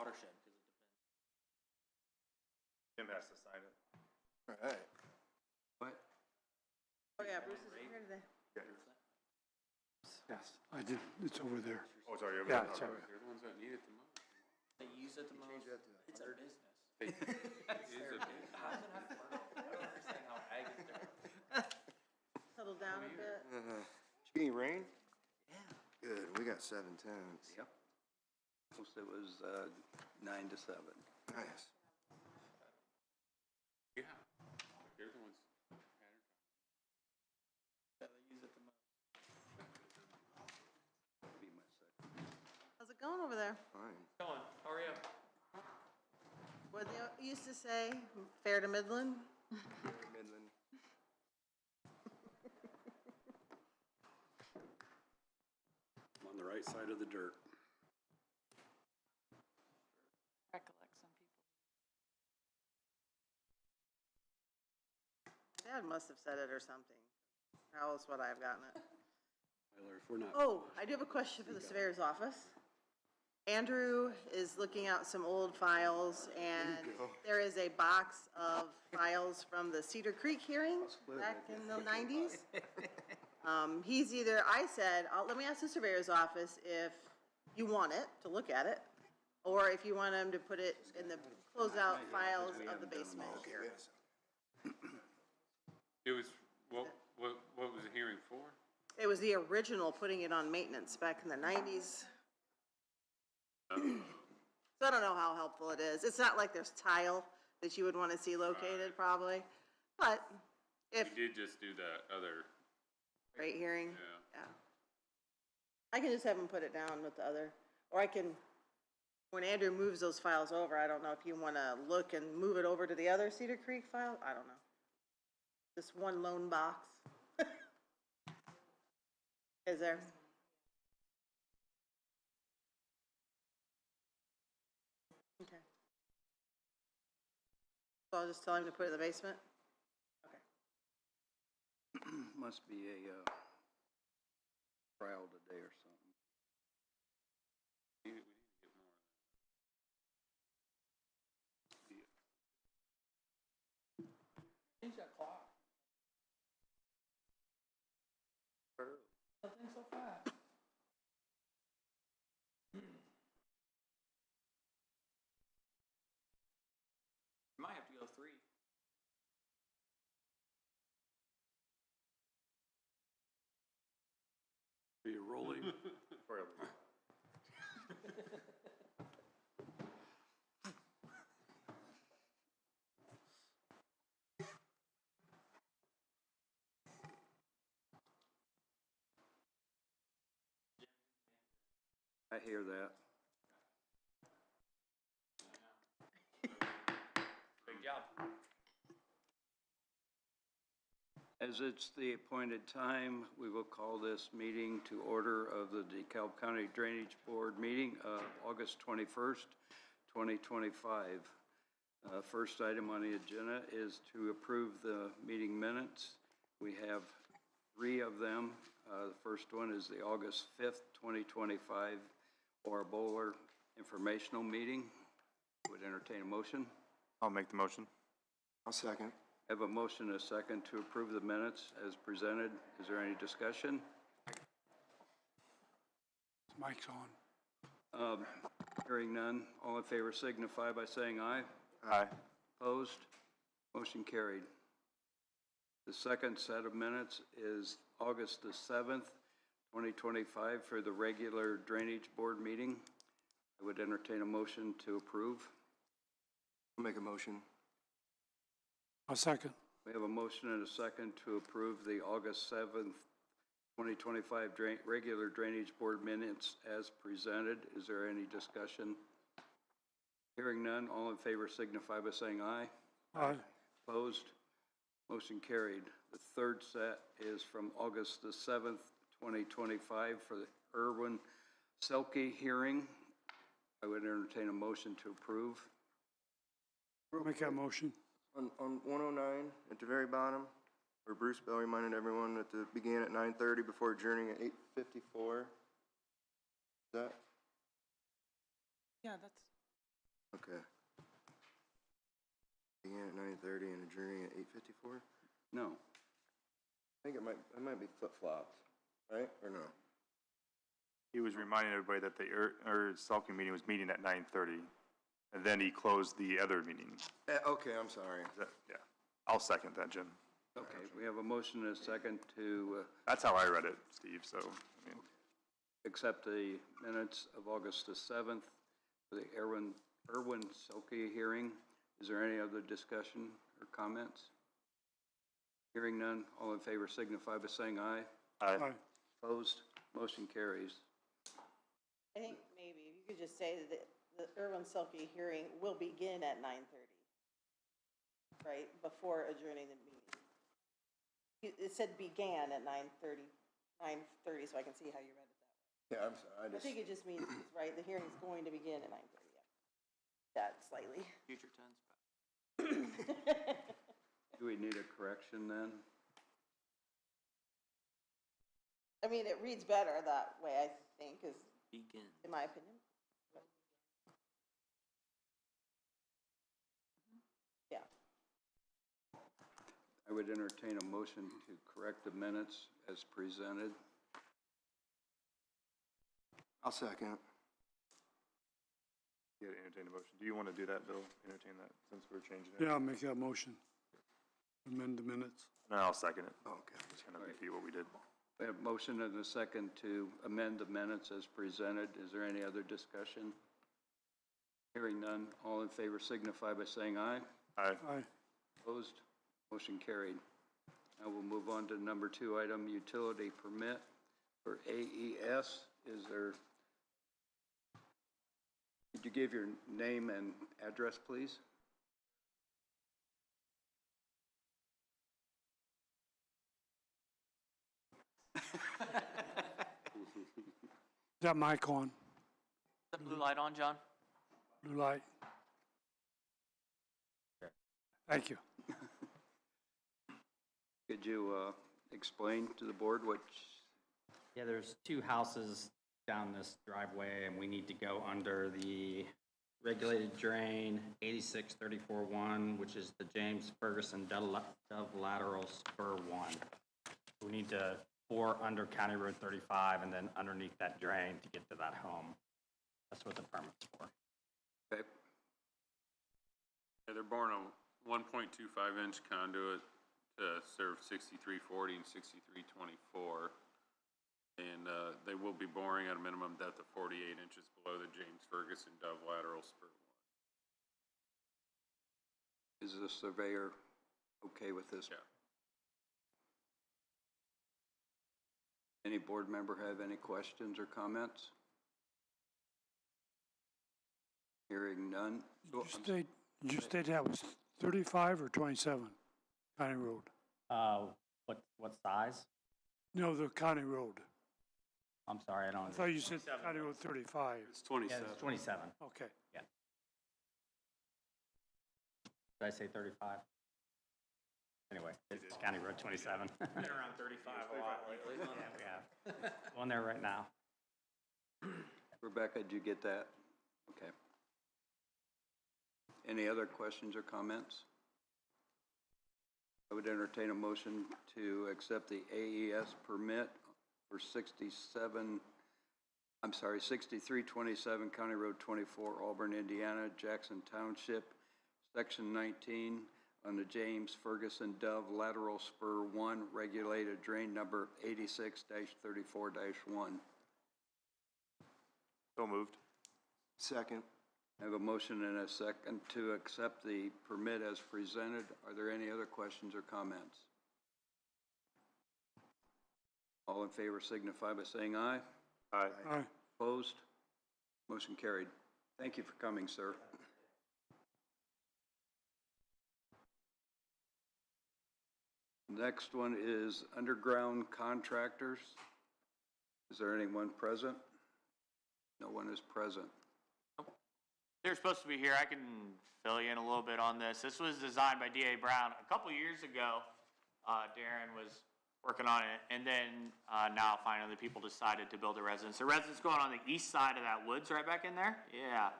watershed, because it depends. Jim has to sign it. All right. What? Oh, yeah, Bruce is here today. Yes, I did. It's over there. Oh, sorry. Yeah, it's over there. They're the ones that need it the most. They use it the most. It's a business. It is a big. How does it have to work? I don't understand how ag is different. Settle down a bit. Did you get any rain? Yeah. Good, we got 7 tenths. Yep. Most it was 9 to 7. Nice. Yeah. They're the ones. Yeah, they use it the most. Be my second. How's it going over there? Fine. Going, how are you? What they used to say, fair to Midland? Midland. I'm on the right side of the dirt. Recollect some people. Dad must have said it or something. How else would I have gotten it? Tyler, if we're not. Oh, I do have a question for the surveyor's office. Andrew is looking out some old files, and there is a box of files from the Cedar Creek hearings back in the 90s. He's either, I said, let me ask the surveyor's office if you want it, to look at it, or if you want him to put it in the closeout files of the basement. It was, what was the hearing for? It was the original putting it on maintenance back in the 90s. So I don't know how helpful it is. It's not like there's tile that you would want to see located probably, but if, We did just do that other, great hearing, yeah. yeah. I can just have him put it down with the other, or I can, when Andrew moves those files over, I don't know if you want to look and move it over to the other Cedar Creek file, I don't know. This one lone box. Is there? Okay. So I'll just tell him to put it in the basement? Okay. Must be a trial today or something. We need to get more of that. Change that clock. That thing's so fast. You might have to go 3. Are you rolling? I hear that. Big job. As it's the appointed time, we will call this meeting to order of the DeKalb County Drainage Board meeting of August 21st, 2025. First item on the agenda is to approve the meeting minutes. We have 3 of them. The first one is the August 5th, 2025 Ora Bowler informational meeting. Would entertain a motion. I'll make the motion. I'll second. I have a motion and a second to approve the minutes as presented. Is there any discussion? Mic's on. Hearing none. All in favor signify by saying aye. Aye. Opposed? Motion carried. The second set of minutes is August the 7th, 2025 for the regular Drainage Board meeting. I would entertain a motion to approve. I'll make a motion. I'll second. We have a motion and a second to approve the August 7th, 2025 regular Drainage Board minutes as presented. Is there any discussion? Hearing none, all in favor signify by saying aye. Aye. Opposed? Motion carried. The third set is from August the 7th, 2025 for the Irwin Selke hearing. I would entertain a motion to approve. Make that motion. On 109, at the very bottom, where Bruce Bell reminded everyone that it began at 9:30 before adjourning at 8:54. Is that? Yeah, that's. Okay. Begin at 9:30 and adjourning at 8:54? No. I think it might be flip-flops, right, or no? He was reminding everybody that the Selkie meeting was meeting at 9:30, and then he closed the other meeting. Okay, I'm sorry. Yeah, I'll second that, Jim. Okay, we have a motion and a second to That's how I read it, Steve, so, I mean, accept the minutes of August the 7th for the Erwin Selke hearing. Is there any other discussion or comments? Hearing none, all in favor signify by saying aye. Aye. Opposed? Motion carries. I think maybe if you could just say that the Irwin Selke hearing will begin at 9:30, right, before adjourning the meeting. It said began at 9:30, so I can see how you read it that way. Yeah, I'm sorry, I think it just means, right, the hearing's going to begin at 9:30, yeah. That slightly. Future tense. Do we need a correction then? I mean, it reads better that way, I think, is, Begin. in my opinion. Yeah. I would entertain a motion to correct the minutes as presented. I'll second. you gotta entertain a motion. Do you want to do that, Bill? Entertain that, since we're changing it? Yeah, I'll make that motion. Amend the minutes. No, I'll second it. Okay. Just kind of repeat what we did. We have a motion and a second to amend the minutes as presented. Is there any other discussion? Hearing none, all in favor signify by saying aye. Aye. Aye. Opposed? Motion carried. Now we'll move on to number 2 item, utility permit for AES. Is there, could you give your name and address, please? Is that mic on? Is that blue light on, John? Blue light? Thank you. Could you explain to the board what, Yeah, there's 2 houses down this driveway, and we need to go under the regulated drain 8634-1, which is the James Ferguson Dove Lateral Spur 1. We need to bore under County Road 35 and then underneath that drain to get to that home. That's what the permit's for. okay, Yeah, they're boring a 1.25-inch conduit to serve 6340 and 6324. And they will be boring at a minimum depth of 48 inches below the James Ferguson Dove Lateral Spur 1. is the surveyor okay with this? Yeah. Any board member have any questions or comments? Hearing none. Oh, Did you state that was 35 or 27, County Road? What size? No, the County Road. I'm sorry, I don't. I thought you said County Road 35. It's Yeah, 27. it's 27. Okay. Did I say 35? Anyway, it's County Road 27. Been around 35 a lot lately. Yeah, we have. One there right now. Rebecca, did you get that? Okay. Any other questions or comments? I would entertain a motion to accept the AES permit for 6327 County Road 24, Auburn, Indiana, Jackson Township, Section 19, on the James Ferguson Dove Lateral Spur 1, regulated drain number 86-34-1. So moved. Second. I have a motion and a second to accept the permit as presented. Are there any other questions or comments? All in favor signify by saying aye. Aye. Aye. Opposed? Motion carried. Thank you for coming, sir. Next one is underground contractors. Is there anyone present? No one is present. They're supposed to be here. I can fill you in a little bit on this. This was designed by D.A. Brown a couple years ago. Darren was working on it, and then now finally people decided to build a residence. The residence going on the east side of that woods right back in there. Yeah.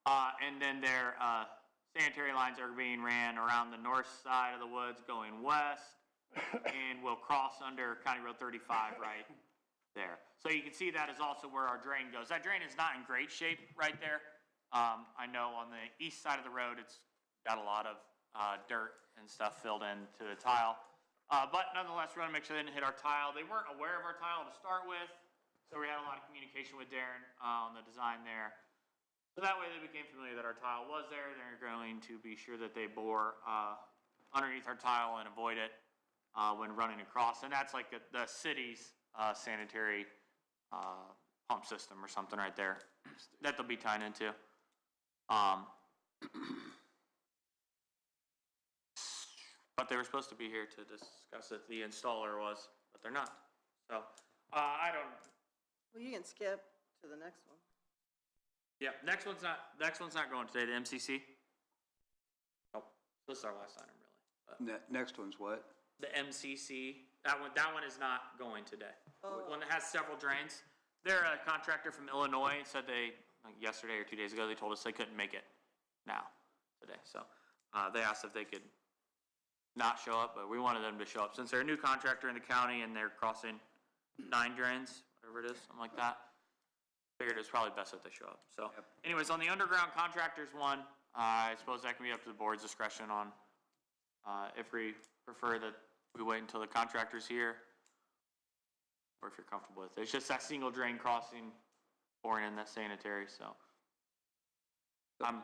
And then their, sanitary lines are being ran around the north side of the woods going west, and will cross under County Road 35 right there. So you can see that is also where our drain goes. That drain is not in great shape right there. I know on the east side of the road, it's got a lot of, dirt and stuff filled into the tile. But nonetheless, we want to make sure they didn't hit our tile. They weren't aware of our tile to start with, so we had a lot of communication with Darren on the design there. So that way they became familiar that our tile was there. They're going to be sure that they bore underneath our tile and avoid it when running across. And that's like the city's sanitary pump system or something right there that they'll be tying into. But they were supposed to be here to discuss it. The installer was, but they're not. So I don't. Well, you can skip to the next one. Yeah, next one's not going today, the MCC. Oh, this is our last item, really. But Next one's what? the MCC, that one is not going today. Oh. One that has several drains. They're a contractor from Illinois, said they, like yesterday or 2 days ago, they told us they couldn't make it now, today. So, they asked if they could not show up, but we wanted them to show up. Since they're a new contractor in the county and they're crossing 9 drains, whatever it is, something like that, figured it was probably best that they show up. So anyways, on the underground contractors one, I suppose that can be up to the board's discretion on if we prefer that we wait until the contractor's here, or if you're comfortable with it. It's just that single drain crossing, pouring in that sanitary, so I'm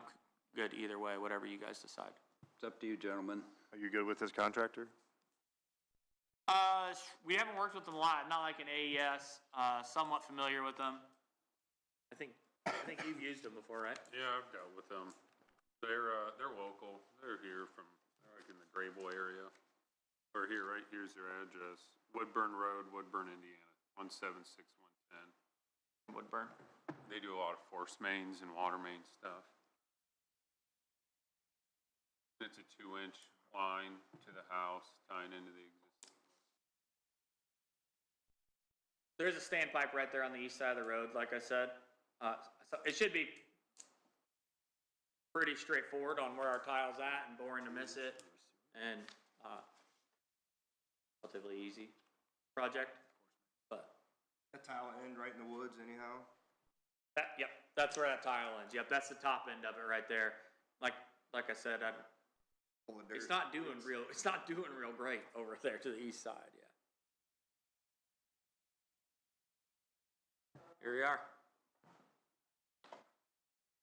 good either way, whatever you guys decide. It's up to you, gentlemen. Are you good with this contractor? We haven't worked with them a lot, not like an AES, somewhat familiar with them. I think you've used them before, right? Yeah, I've dealt with them. They're local. They're here from, like in the Grable area. Or here, right here's their address. Woodburn Road, Woodburn, Indiana, 176-110. Woodburn. They do a lot of force mains and water main stuff. It's a 2-inch line to the house, tying into the existing. There's a standpipe right there on the east side of the road, like I said. So it should be pretty straightforward on where our tile's at and boring to miss it, and relatively easy project, but. That tile end right in the woods anyhow? Yep, that's where that tile ends. Yep, that's the top end of it right there. Like I said, it's not doing real great over there to the east side, yeah. Here we are.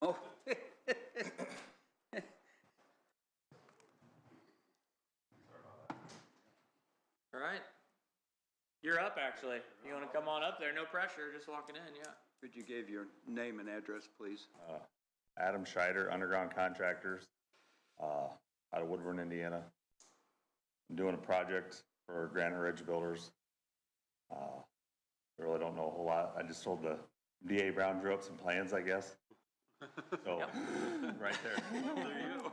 Oh. All right. You're up, actually. You want to come on up there? No pressure, just walking in, yeah. Could you give your name and address, please? Adam Scheider, Underground Contractors, out of Woodburn, Indiana. I'm doing a project for Granite Ridge Builders. I really don't know a whole lot. I just told the DA Brown drew up some plans, I guess. So, right there. There you go.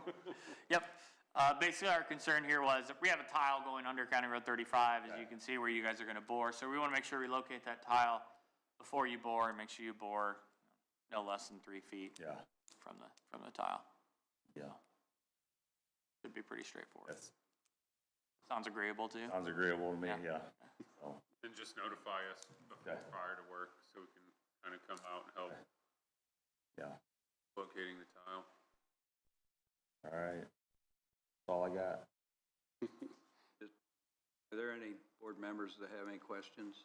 Yep. Basically, our concern here was we have a tile going under County Road 35, as you can see where you guys are going to bore. So we want to make sure we locate that tile before you bore, and make sure you bore no less than 3 feet from the tile. Yeah. Should be pretty straightforward. Yes. Sounds agreeable to you? Sounds agreeable to me, yeah. So, And just notify us prior to work so we can kind of come out and help yeah. locating the tile. All right. That's all I got. Are there any board members that have any questions?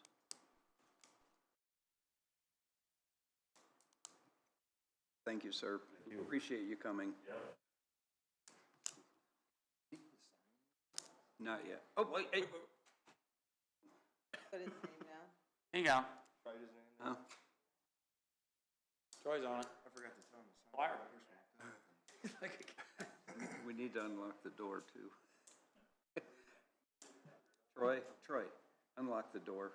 Thank you, sir. Thank you. Appreciate you coming. Not yet. Oh, wait, hey. Put his name down. Here you go. Write his name Huh? Troy's on it. I forgot to tell him. Wire. We need to unlock the door, too. Troy, unlock the door.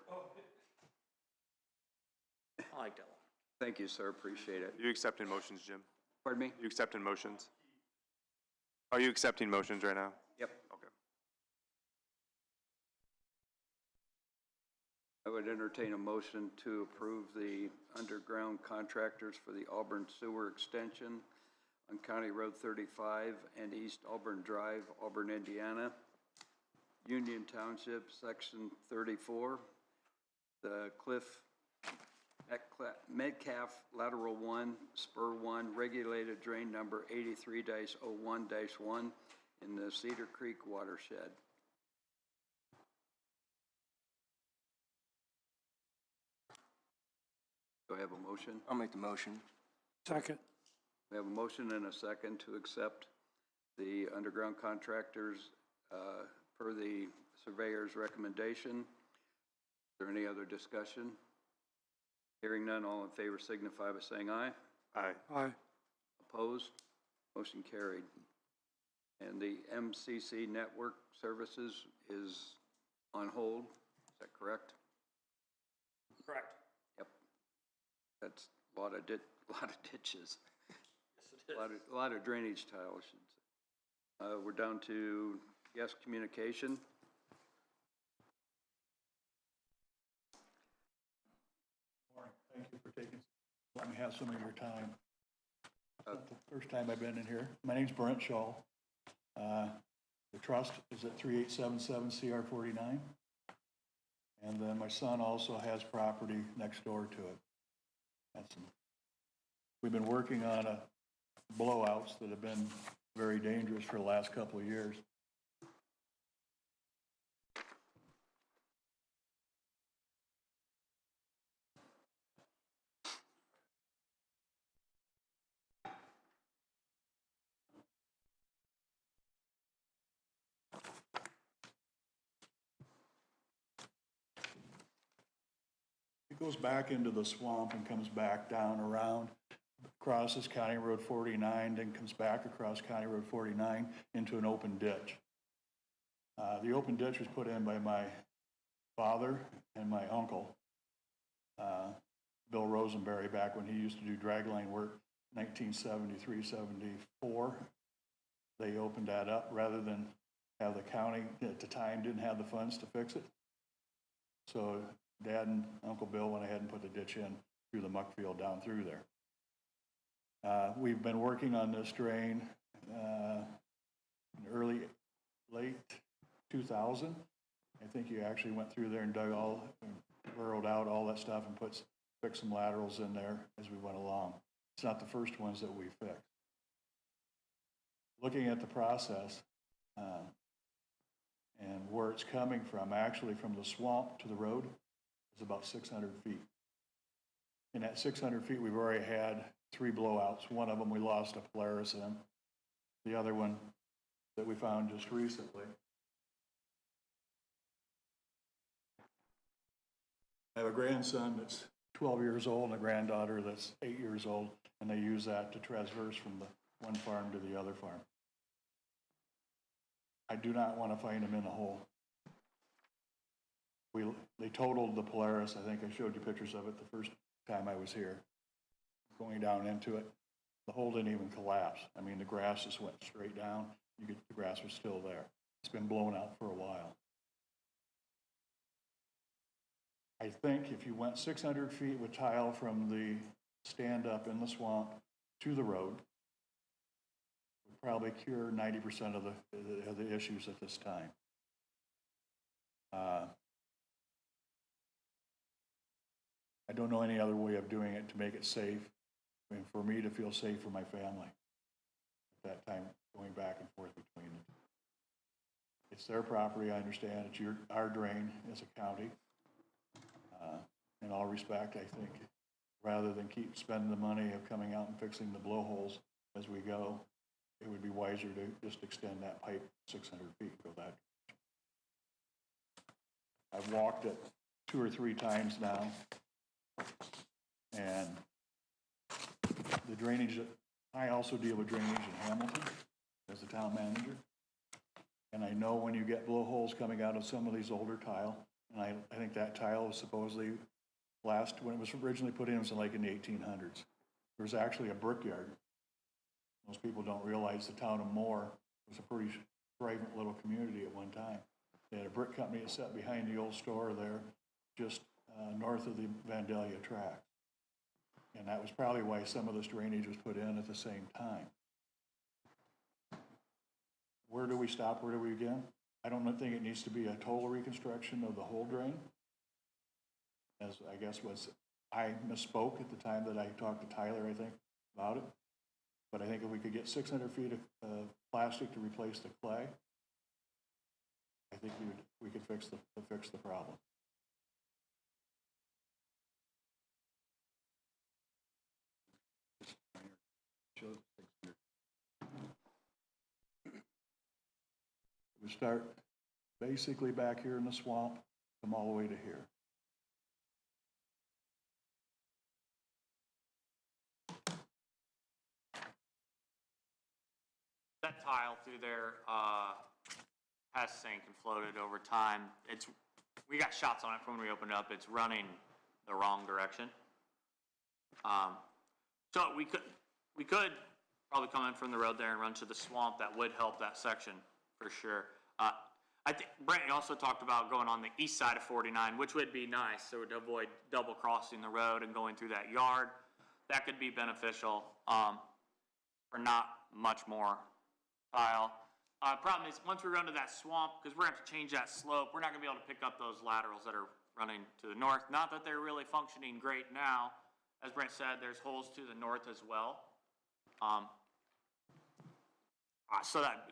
I like that one. Thank you, sir. Appreciate it. You accepting motions, Jim? Pardon me? You accepting motions? Are you accepting motions right now? Yep. Okay. I would entertain a motion to approve the underground contractors for the Auburn Sewer Extension on County Road 35 and East Auburn Drive, Auburn, Indiana. Union Township, Section 34, the Metcalf Lateral 1, Spur 1, regulated drain number 83-01-1 in the Cedar Creek watershed. Do I have a motion? I'll make the motion. Second. We have a motion and a second to accept the underground contractors per the surveyor's recommendation. Is there any other discussion? Hearing none, all in favor signify by saying aye. Aye. Aye. Opposed? Motion carried. And the MCC Network Services is on hold, is that correct? Correct. Yep. That's a lot of ditches. Yes, it is. A lot of drainage tile, I should say. We're down to guest communication. Morning. Thank you for let me have some of your time. It's not the first time I've been in here. My name's Brent Shaw. The trust is at 3877 CR 49. And then my son also has property next door to it. We've been working on blowouts that have been very dangerous for the last couple of years. It goes back into the swamp and comes back down around, crosses County Road 49, then comes back across County Road 49 into an open ditch. The open ditch was put in by my father and my uncle, Bill Rosenberry, back when he used to do dragline work, 1973, 74. They opened that up rather than have the county, at the time, didn't have the funds to fix it. So Dad and Uncle Bill went ahead and put the ditch in through the muck field down through there. We've been working on this drain in late 2000. I think you actually went through there and dug burrowed out all that stuff and fixed some laterals in there as we went along. It's not the first ones that we fixed. Looking at the process and where it's coming from, actually from the swamp to the road, is about 600 feet. In that 600 feet, we've already had 3 blowouts. One of them we lost a Polaris in. The other one that we found just recently. I have a grandson that's 12 years old and a granddaughter that's 8 years old, and they use that to traverse from the one farm to the other farm. I do not want to find them in the hole. They totaled the Polaris. I think I showed you pictures of it the first time I was here. Going down into it, the hole didn't even collapse. I mean, the grass just went straight down. The grass was still there. It's been blown out for a while. I think if you went 600 feet with tile from the stand up in the swamp to the road, would probably cure 90% of the issues at this time. I don't know any other way of doing it to make it safe, and for me to feel safe for my family at that time, going back and forth between it. It's their property, I understand. It's our drain as a county. In all respect, I think, rather than keep spending the money of coming out and fixing the blowholes as we go, it would be wiser to just extend that pipe 600 feet, go that direction. I've walked it 2 or 3 times now, and the drainage, I also deal with drainage in Hamilton as a town manager, and I know when you get blowholes coming out of some of these older tile, and I think that tile was supposedly when it was originally put in, it was like in the 1800s. There was actually a brickyard. Most people don't realize the town of Moore was a pretty vibrant little community at one time. They had a brick company that sat behind the old store there, just north of the Vandalia track. And that was probably why some of this drainage was put in at the same time. where do we stop, where do we begin? I don't think it needs to be a total reconstruction of the whole drain. As I guess I misspoke at the time that I talked to Tyler, I think, about it. But I think if we could get 600 feet of plastic to replace the clay, I think we could fix the problem. We start basically back here in the swamp, come all the way to here. That tile through there, has sank and floated over time. We got shots on it from when we opened it up. It's running the wrong direction. So we could probably come in from the road there and run to the swamp. That would help that section for sure. I think Brent also talked about going on the east side of 49, which would be nice, so to avoid double crossing the road and going through that yard. That could be beneficial for not much more tile. Problem is, once we run to that swamp, because we're going to have to change that slope, we're not going to be able to pick up those laterals that are running to the north. Not that they're really functioning great now. As Brent said, there's holes to the north as well. So that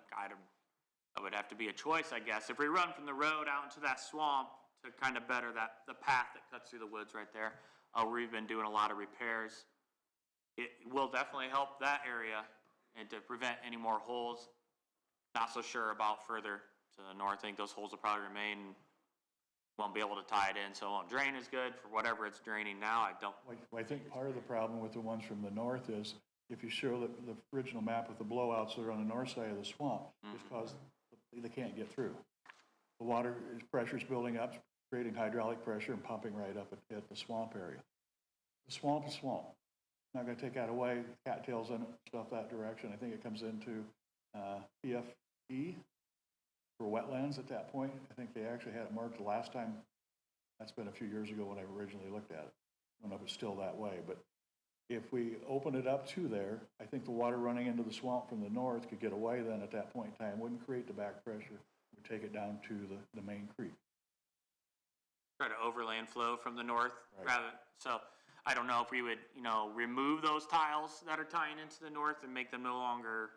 would have to be a choice, I guess. If we run from the road out into that swamp to kind of better the path that cuts through the woods right there, where we've been doing a lot of repairs, it will definitely help that area and to prevent any more holes. Not so sure about further to the north. I think those holes will probably remain. Won't be able to tie it in, so it won't drain as good for whatever it's draining now. Well, I think part of the problem with the ones from the north is if you show the original map with the blowouts that are on the north side of the swamp, it's because they can't get through. The water pressure's building up, creating hydraulic pressure and pumping right up at the swamp area. The swamp is swamp. Not going to take that away, cattails and stuff that direction. I think it comes into PFE for wetlands at that point. I think they actually had it marked the last time. That's been a few years ago when I originally looked at it. I don't know if it's still that way, but if we open it up to there, I think the water running into the swamp from the north could get away then at that point in time, wouldn't create the back pressure, would take it down to the main creek. Try to overland flow from the north Right. So I don't know if we would, remove those tiles that are tying into the north and make them no longer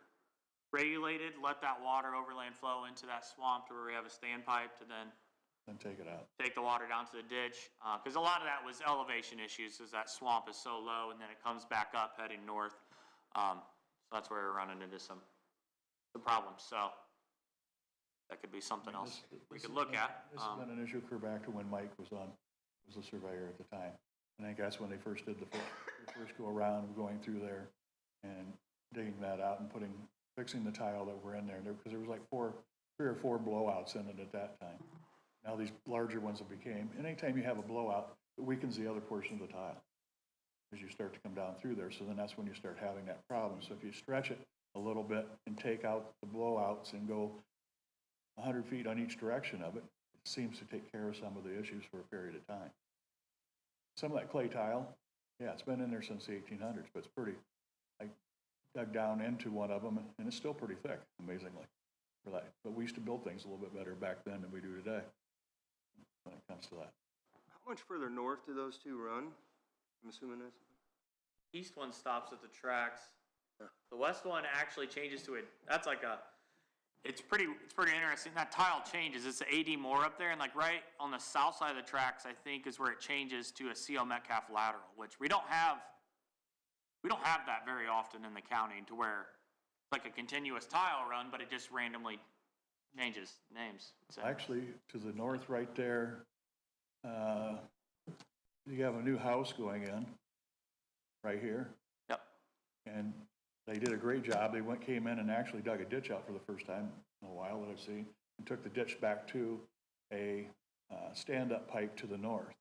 regulated, let that water overland flow into that swamp to where we have a standpipe to then take it out. take the water down to the ditch. Because a lot of that was elevation issues, because that swamp is so low and then it comes back up heading north. So that's where we're running into some problems. So that could be something else we could look at. This has been an issue clear back to when Mike was the surveyor at the time. And I think that's when they first did the first go around of going through there and digging that out and fixing the tile that were in there. Because there was like 3 or 4 blowouts in it at that time. Now these larger ones have became, anytime you have a blowout, it weakens the other portion of the tile as you start to come down through there. So then that's when you start having that problem. So if you stretch it a little bit and take out the blowouts and go 100 feet on each direction of it, it seems to take care of some of the issues for a period of time. Some of that clay tile, yeah, it's been in there since the 1800s, but it's pretty, I dug down into one of them and it's still pretty thick, amazingly, for that. But we used to build things a little bit better back then than we do today when it comes to that. How much further north do those two run? I'm assuming that's. East one stops at the tracks. The west one actually changes to that's like it's pretty interesting. That tile changes. It's the AD Moore up there, and like right on the south side of the tracks, I think, is where it changes to a CO Metcalf lateral, which we don't have that very often in the county, to where it's like a continuous tile run, but it just randomly changes names. So. Actually, to the north right there, you have a new house going in right here. Yep. And they did a great job. They came in and actually dug a ditch out for the first time in a while that I've seen, and took the ditch back to a stand-up pipe to the north.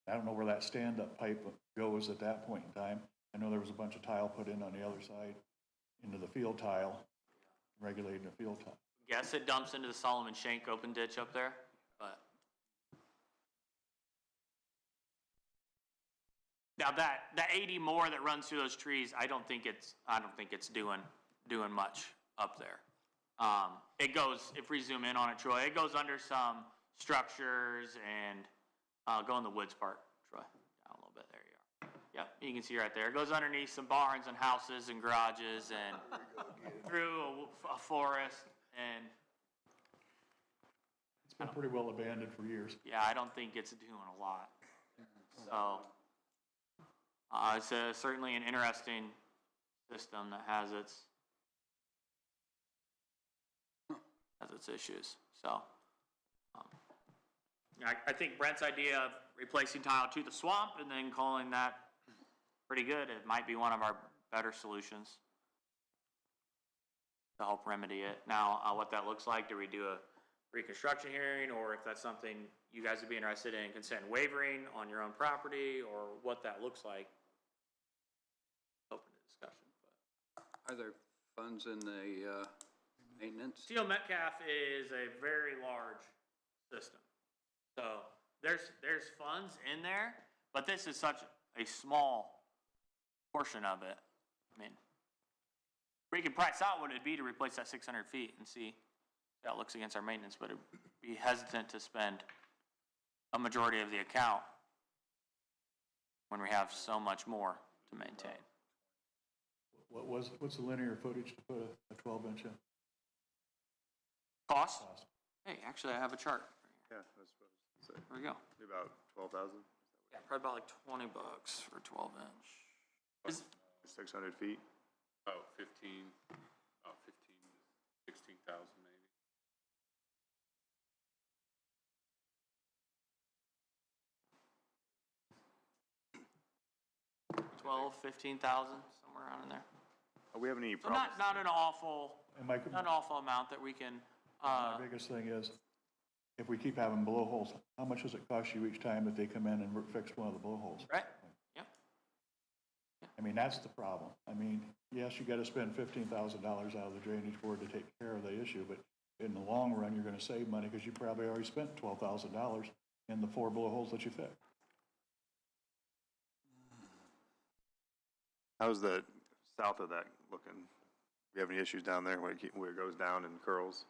I don't know where that stand-up pipe goes at that point in time. I know there was a bunch of tile put in on the other side into the field tile, regulating the field tile. Guess it dumps into the Solomon Shank open ditch up there, but Now that 80 more that runs through those trees, I don't think it's doing much up there. It goes, if we zoom in on it, Troy, it goes under some structures and, go in the woods part, Troy, down a little bit, there you are. Yep, you can see right there. It goes underneath some barns and houses and garages and through a forest and. It's been pretty well abandoned for years. Yeah, I don't think it's doing a lot. So, it's certainly an interesting system that has its issues. So, I think Brent's idea of replacing tile to the swamp and then calling that pretty good, it might be one of our better solutions to help remedy it. Now, what that looks like, do we do a reconstruction hearing, or if that's something you guys would be interested in consent waivering on your own property, or what that looks like? Open to discussion. Are there funds in the maintenance? CO Metcalf is a very large system. So there's funds in there, but this is such a small portion of it. I mean, we can price out what it'd be to replace that 600 feet and see how it looks against our maintenance, but it'd be hesitant to spend a majority of the account when we have so much more to maintain. What's the linear footage to put a 12-inch in? Cost? Hey, actually, I have a chart. Yeah, that's what I was gonna say. There we go. Be about 12,000, Yeah, probably about like $20 for 12 inch. 600 feet. About 15, 16,000 maybe. 12, 15,000, somewhere around in there. Are we having any So problems? not an awful, And my, not an awful amount that we can, my biggest thing is, if we keep having blowholes, how much does it cost you each time that they come in and fix one of the blowholes? right? Yep. I mean, that's the problem. I mean, yes, you gotta spend $15,000 out of the drainage board to take care of the issue, but in the long run, you're gonna save money because you probably already spent $12,000 in the 4 blowholes that you fixed. How's the south of that looking? Do you have any issues down there where it goes down and curls?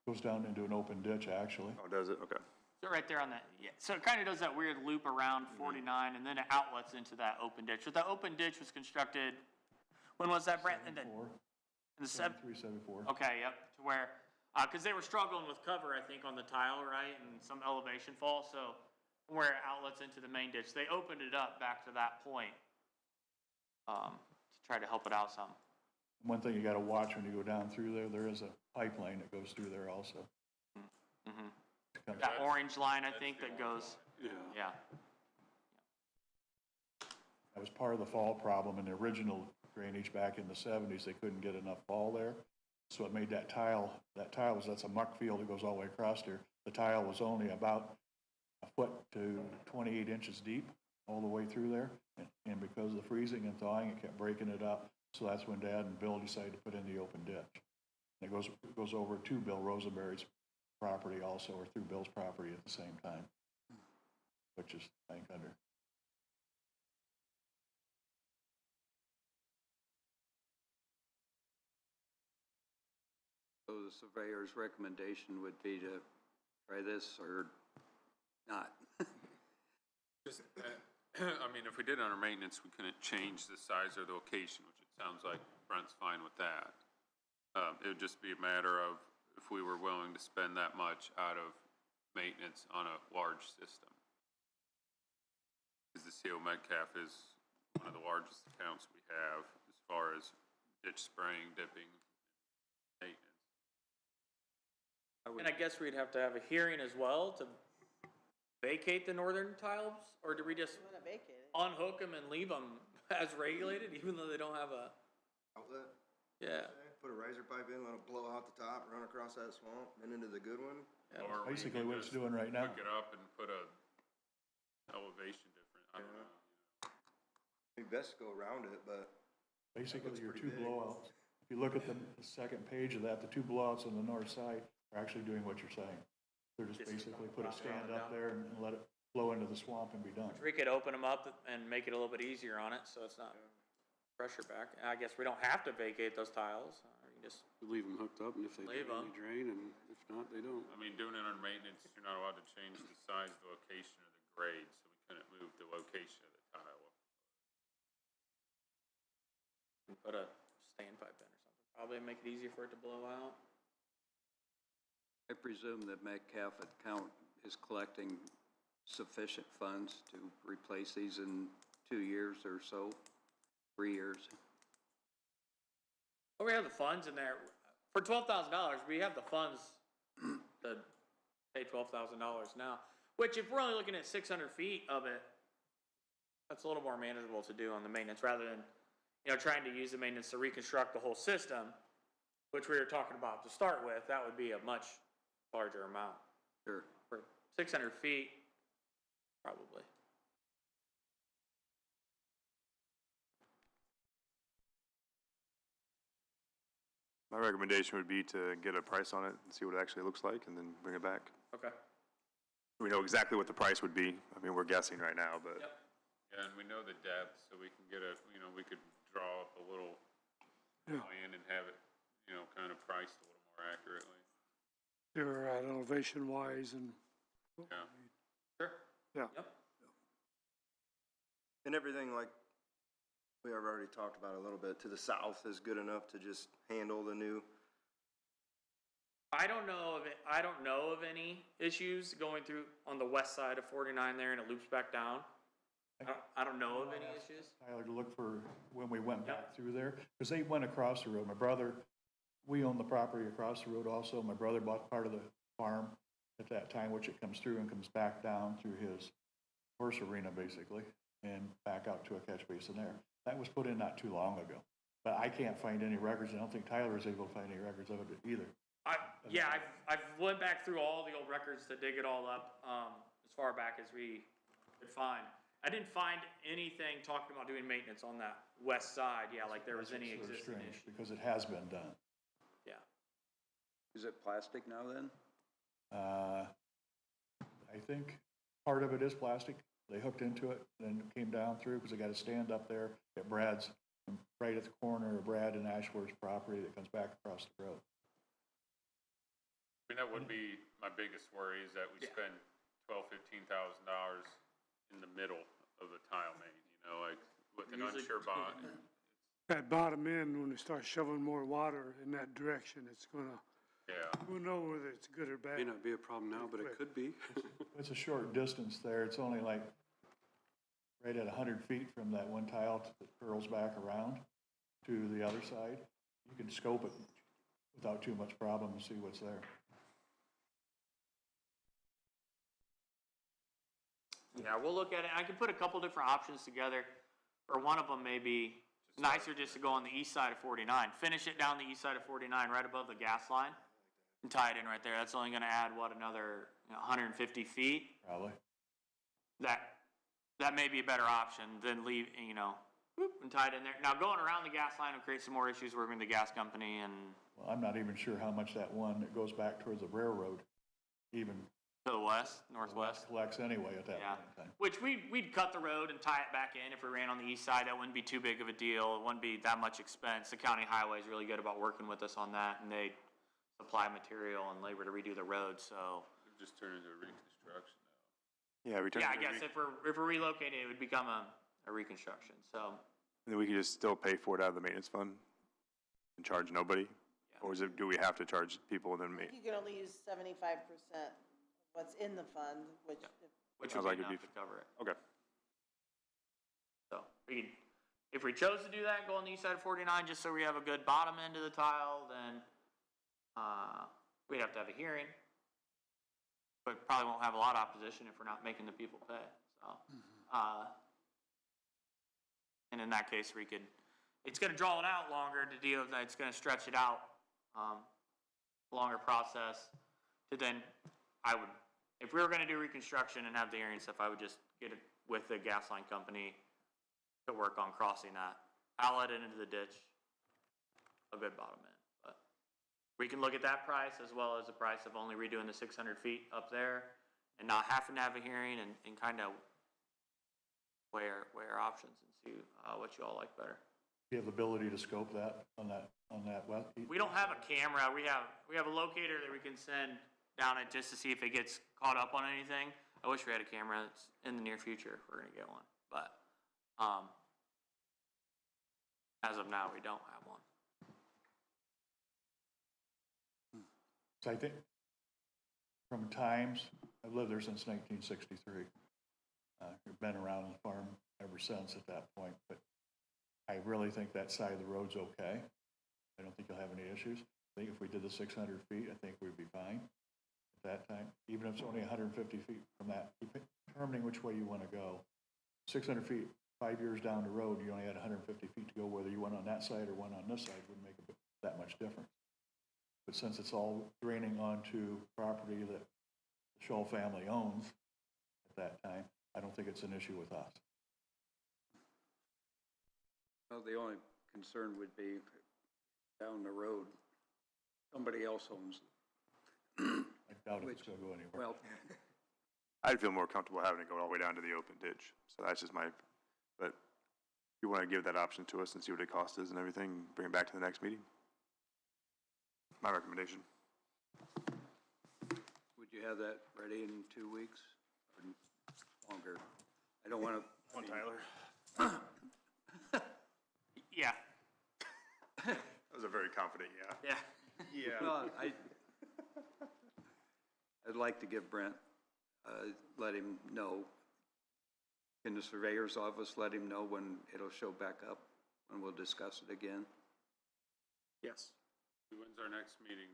Goes down into an open ditch, actually. Oh, does it? Okay. So right there on that, yeah. So it kind of does that weird loop around 49 and then it outlets into that open ditch. But the open ditch was constructed, when was that, Brent? In the 73, 74. Okay, yep, to where, because they were struggling with cover, I think, on the tile, right, and some elevation fall, so where it outlets into the main ditch, they opened it up back to that point to try to help it out some. One thing you gotta watch when you go down through there, there is a pipeline that goes through there also. That orange line, I think, that goes, yeah. That was part of the fall problem in the original drainage back in the 70s. They couldn't get enough fall there. So it made that tile that's a muck field that goes all the way across there. The tile was only about a foot to 28 inches deep all the way through there. And because of the freezing and thawing, it kept breaking it up. So that's when Dad and Bill decided to put in the open ditch. And it goes over to Bill Rosenberry's property also, or through Bill's property at the same time, which is bank under. So the surveyor's recommendation would be to try this or not? Just, I mean, if we did under maintenance, we couldn't change the size or the location, which it sounds like Brent's fine with that. It would just be a matter of if we were willing to spend that much out of maintenance on a large system. Because the CO Metcalf is one of the largest accounts we have as far as ditch spraying, dipping, maintenance. And I guess we'd have to have a hearing as well to vacate the northern tiles, or do we just You wanna vacate it? unhook them and leave them as regulated, even though they don't have a, Outlet, yeah. put a riser pipe in, let it blow out the top, run across that swamp, and into the good one. Or we Basically could what it's just doing right now. Hook it up and put a elevation different, I don't know. It'd be best to go around it, but Basically, looks your pretty 2 big. blowouts. If you look at the second page of that, the 2 blowouts on the north side are actually doing what you're saying. They're just basically put a stand up there and let flow into the swamp and be done. We could open them up and make it a little bit easier on it, so it's not pressure back. I guess we don't have to vacate those tiles, you just, Leave them hooked up, and if they Leave drain, 'em. they drain, and if not, they don't. I mean, doing it on maintenance, you're not allowed to change the size, the location, or the grade, so we couldn't move the location of the tile. put a standpipe in or something, probably make it easier for it to blow out. I presume that Metcalf account is collecting sufficient funds to replace these in 2 years or so, 3 years. Well, we have the funds in there, for $12,000, we have the funds to pay $12,000 now, which if we're only looking at 600 feet of it, that's a little more manageable to do on the maintenance, rather than, trying to use the maintenance to reconstruct the whole system, which we were talking about to start with. That would be a much larger amount. Sure. For 600 feet, probably. My recommendation would be to get a price on it and see what it actually looks like and then bring it back. Okay. We know exactly what the price would be. I mean, we're guessing right now, but. Yep. Yeah, and we know the depth, so we can get we could draw up a little plan and have it, kind of priced a little more accurately. They're at elevation wise and. Yeah. Sure. Yeah. Yep. And everything like we have already talked about a little bit, to the south is good enough to just handle the new. I don't know of any issues going through on the west side of 49 there, and it loops back down. I don't know of any issues. Tyler to look for when we went back through there, because they went across the road. My brother, we own the property across the road also. My brother bought part of the farm at that time, which it comes through and comes back down through his horse arena basically, and back out to a catch basin there. That was put in not too long ago, but I can't find any records. I don't think Tyler was able to find any records of it either. I've went back through all the old records to dig it all up, as far back as we could find. I didn't find anything talking about doing maintenance on that west side, like there was any That's sort of existing strange, issue. because it has been done. Yeah. Is it plastic now then? I think part of it is plastic. They hooked into it, then came down through, because they got a stand up there at Brad's, right at the corner of Brad and Ashworth's property that comes back across the road. I mean, that would be my biggest worry, is that we spend $12,000-$15,000 in the middle of the tile main, like with an unsure bond. That bottom end, when they start shoveling more water in that direction, it's gonna, who knows whether it's good or bad. May not be a problem now, but it could be. It's a short distance there. It's only like right at 100 feet from that one tile that curls back around to the other side. You can scope it without too much problem and see what's there. Yeah, we'll look at it. I can put a couple different options together, or one of them may be nicer just to go on the east side of 49. Finish it down the east side of 49, right above the gas line, and tie it in right there. That's only gonna add, another 150 feet? Probably. That may be a better option than leave, and tie it in there. Now, going around the gas line will create some more issues working with the gas company and Well, I'm not even sure how much that one that goes back towards the railroad even to the west, northwest. collects anyway at that Yeah, point in time. which we'd cut the road and tie it back in if we ran on the east side. That wouldn't be too big of a deal. It wouldn't be that much expense. The county highway is really good about working with us on that, and they supply material and labor to redo the road, so. It would just turn into a reconstruction now. Yeah, Yeah, I guess if we're relocating, it would become a reconstruction, so. And then we can just still pay for it out of the maintenance fund and charge nobody? Or do we have to charge people and then I think you can only use 75% of what's in the fund, which Which Sounds would like be it'd enough to cover it. Okay. So, if we chose to do that, go on the east side of 49, just so we have a good bottom end of the tile, then, we'd have to have a hearing. But probably won't have a lot of opposition if we're not making the people pay, so. And in that case, it's gonna draw it out longer to deal with that, it's gonna stretch it out, longer process to then, if we were gonna do reconstruction and have the hearing stuff, I would just get it with the gas line company to work on crossing that, outlet it into the ditch, a good bottom end. But we can look at that price as well as the price of only redoing the 600 feet up there, and not having to have a hearing and kind of weigh our options and see, what you all like better. Do you have the ability to scope that on that web? We don't have a camera. We have a locator that we can send down it just to see if it gets caught up on anything. I wish we had a camera. It's in the near future. We're gonna get one, but as of now, we don't have one. So I think from times, I've lived there since 1963. I've been around the farm ever since at that point, but I really think that side of the road's okay. I don't think you'll have any issues. I think if we did the 600 feet, I think we'd be fine at that time. Even if it's only 150 feet from that, determining which way you want to go. 600 feet, 5 years down the road, you only had 150 feet to go, whether you went on that side or went on this side wouldn't make that much difference. But since it's all draining onto property that the Scholl family owns at that time, I don't think it's an issue with us. Well, the only concern would be down the road, somebody else owns it. I doubt if it's going to go anywhere. Well, I'd feel more comfortable having it go all the way down to the open ditch. So that's just but if you want to give that option to us and see what it cost is and everything, bring it back to the next meeting. My recommendation. would you have that ready in 2 weeks or longer? I don't want to. Come on, Tyler. Yeah. That was a very confident yeah. Yeah. No, I'd like to give Brent, let him know. Can the surveyor's office let him know when it'll show back up, and we'll discuss it again? Yes. When's our next meeting?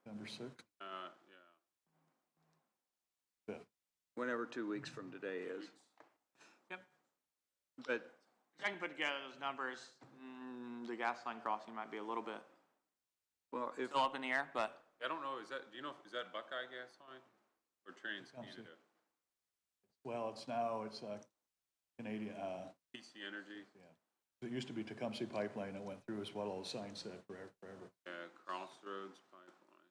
Number 6? Yeah. Whenever 2 weeks from today is. Yep. But I can put together those numbers. The gas line crossing might be a little bit well, if still up in the air, but I don't know, is that Buckeye gas line or Trans-Canada? Well, it's Canadian, PC Energy? yeah. It used to be Tecumseh Pipeline that went through, is what all the signs said forever. Yeah, Crossroads Pipeline.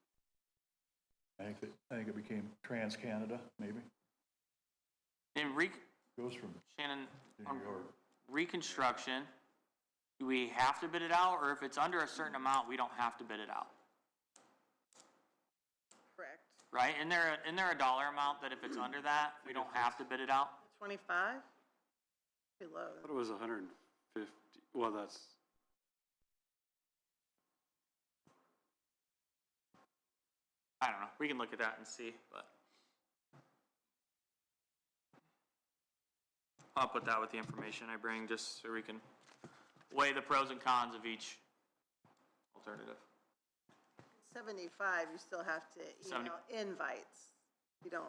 I think it became Trans-Canada, maybe. in Goes from Shannon, New on York. reconstruction, do we have to bid it out, or if it's under a certain amount, we don't have to bid it out? Correct. Right? Isn't there a dollar amount that if it's under that, we don't have to bid it out? 25? Too low. I thought it was 150, well, that's, I don't know. We can look at that and see, but I'll put that with the information I bring just so we can weigh the pros and cons of each alternative. 75, you still have to 70. email invites. You don't,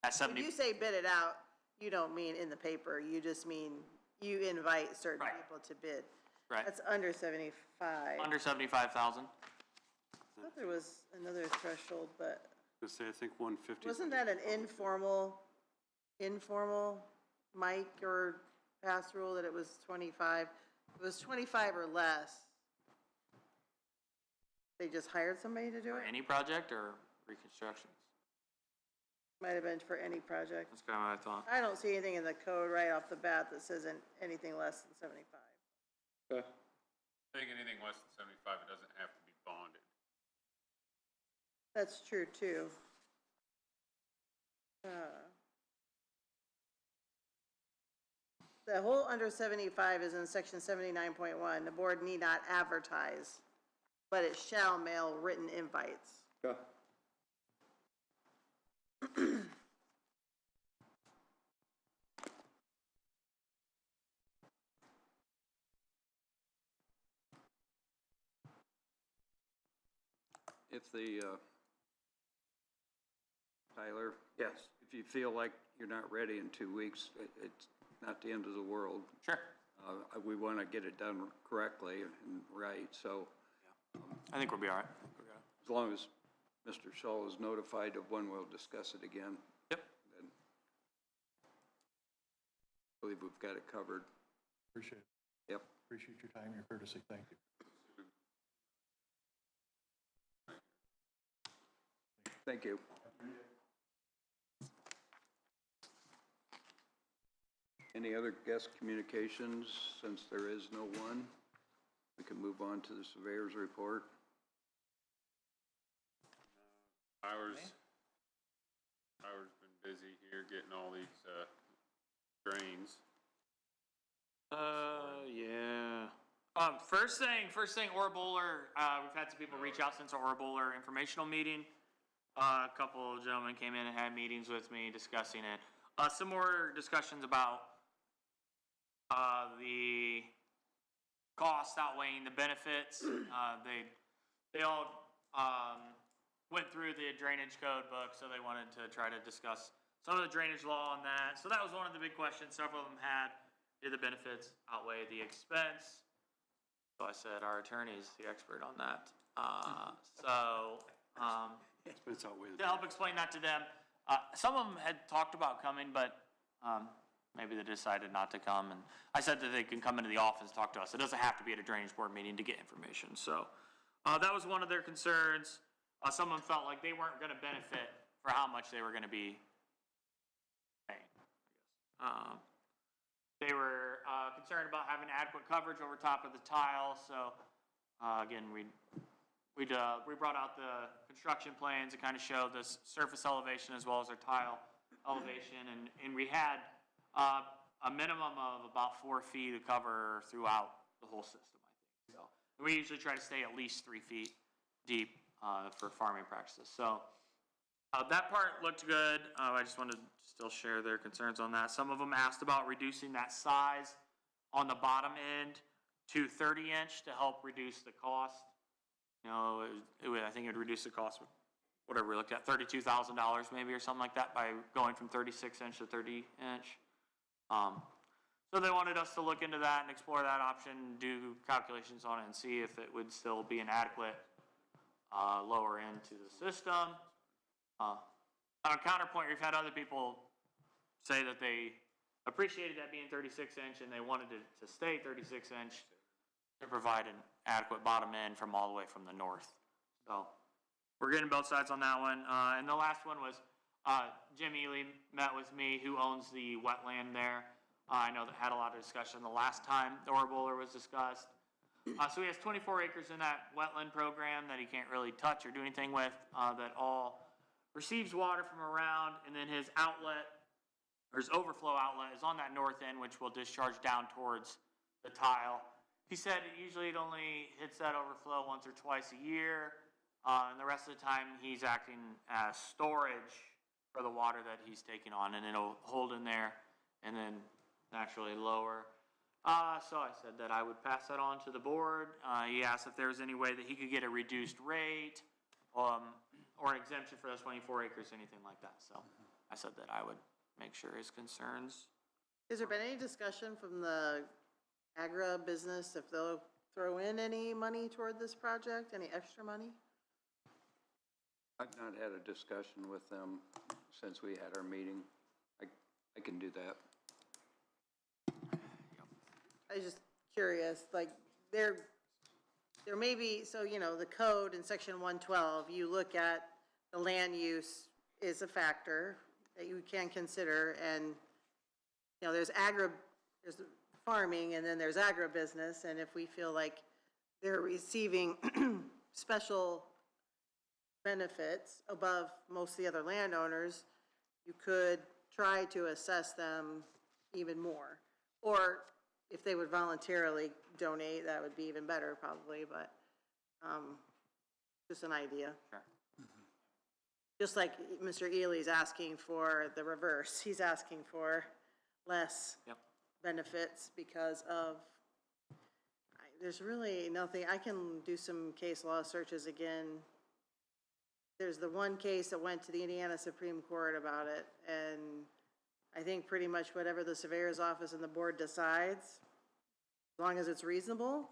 At when 70, you say bid it out, you don't mean in the paper, you just mean you invite certain Right. people to bid. right, That's under 75. under 75,000. I thought there was another threshold, but I say, I think 150. wasn't that an informal mic or pass rule that it was 25? It was 25 or less. They just hired somebody to do For it? any project or reconstructions? Might have been for any project. That's kind of what I thought. I don't see anything in the code right off the bat that says anything less than 75. I think anything less than 75, it doesn't have to be bonded. That's true, too. The whole under 75 is in section 79.1. The board need not advertise, but it shall mail written invites. Yeah. if the, Tyler? Yes. If you feel like you're not ready in 2 weeks, it's not the end of the world. Sure. We want to get it done correctly and right, so I think we'll be all right. as long as Mr. Scholl is notified of when we'll discuss it again, Yep. then I believe we've got it covered. Appreciate it. Yep. Appreciate your time, your courtesy. Thank you. Thank you. Any other guest communications? Since there is no one, we can move on to the surveyor's report. Howard's been busy here getting all these, drains. Yeah. First thing, Ora Bowler, we've had some people reach out since our Ora Bowler informational meeting. A couple of gentlemen came in and had meetings with me discussing it. Some more discussions about, the cost outweighing the benefits. They all, went through the drainage code book, so they wanted to try to discuss some of the drainage law on that. So that was one of the big questions several of them had. Did the benefits outweigh the expense? So I said, our attorney's the expert on that. Expense outweighs. To help explain that to them, some of them had talked about coming, but maybe they decided not to come. And I said that they can come into the office and talk to us. It doesn't have to be at a drainage board meeting to get information. So that was one of their concerns. Some of them felt like they weren't going to benefit for how much they were going to be paying, I guess. They were concerned about having adequate coverage over top of the tile. So again, we brought out the construction plans that kind of showed this surface elevation as well as our tile elevation, and we had a minimum of about 4 feet of cover throughout the whole system, I think. So we usually try to stay at least 3 feet deep for farming practices. So that part looked good. I just wanted to still share their concerns on that. Some of them asked about reducing that size on the bottom end to 30-inch to help reduce the cost. You know, I think it would reduce the cost, whatever we looked at, $32,000 maybe or something like that by going from 36-inch to 30-inch. So they wanted us to look into that and explore that option, do calculations on it, and see if it would still be an adequate lower end to the system. On a counterpoint, we've had other people say that they appreciated that being 36-inch and they wanted it to stay 36-inch to provide an adequate bottom end from all the way from the north. So we're getting both sides on that one. And the last one was Jim Ely met with me, who owns the wetland there. I know that had a lot of discussion the last time the Ora Bowler was discussed. So he has 24 acres in that wetland program that he can't really touch or do anything with, that all receives water from around, and then his outlet, or his overflow outlet, is on that north end, which will discharge down towards the tile. He said usually it only hits that overflow once or twice a year, and the rest of the time he's acting as storage for the water that he's taking on, and it'll hold in there and then naturally lower. So I said that I would pass that on to the board. He asked if there was any way that he could get a reduced rate, or an exemption for those 24 acres, anything like that. So I said that I would make sure his concerns. Has there been any discussion from the agribusiness if they'll throw in any money toward this project, any extra money? I've not had a discussion with them since we had our meeting. I can do that. I was just curious, like, there may be, so, you know, the code in section 112, you look at the land use is a factor that you can consider, and, you know, there's farming, and then there's agribusiness, and if we feel like they're receiving special benefits above most of the other landowners, you could try to assess them even more. Or if they would voluntarily donate, that would be even better probably, but just an idea. Sure. Just like Mr. Ely's asking for the reverse. He's asking for less benefits because of, there's really nothing, I can do some case law searches again. There's the one case that went to the Indiana Supreme Court about it, and I think pretty much whatever the surveyor's office and the board decides, as long as it's reasonable,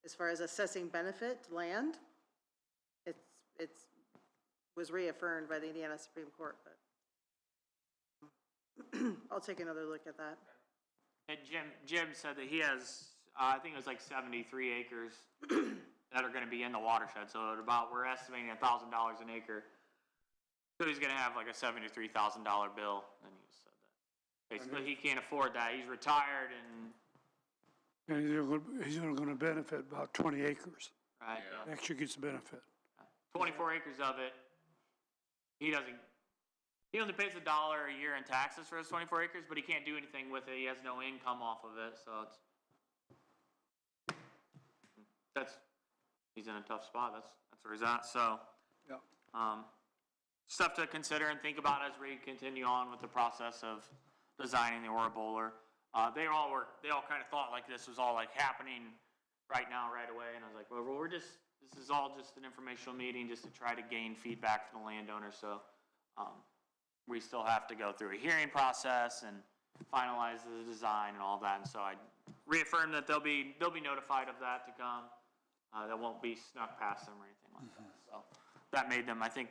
as far as assessing benefit to land, it's was reaffirmed by the Indiana Supreme Court, but I'll take another look at that. And Jim said that he has, I think it was like 73 acres that are gonna be in the watershed, so at about, we're estimating $1,000 an acre. So he's gonna have like a $73,000 bill, and he said that Basically, he can't afford that. He's retired and, he's only gonna benefit about 20 acres. right, Yeah. Actually gets benefit. 24 acres of it. He only pays $1 a year in taxes for his 24 acres, but he can't do anything with it. He has no income off of it, so he's in a tough spot. That's where he's at, so. Yeah. Stuff to consider and think about as we continue on with the process of designing the Aurora Bowler. They all kind of thought like this was all like happening right now, right away, and I was like, well, this is all just an informational meeting just to try to gain feedback from the landowner, so, we still have to go through a hearing process and finalize the design and all that, and so I reaffirm that they'll be notified of that to come. That won't be snuck past them or anything like that, so that made them, I think,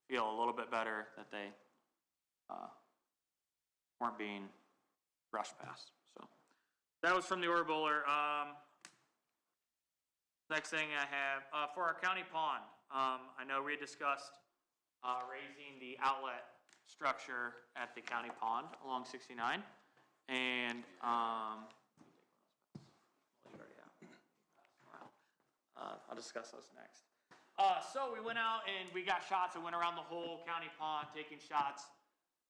feel a little bit better that they, weren't being rushed past, so. That was from the Aurora Bowler. Next thing I have, for our county pond, I know we had discussed, raising the outlet structure at the county pond along 69, and, I'll discuss those next. So we went out and we got shots and went around the whole county pond taking shots.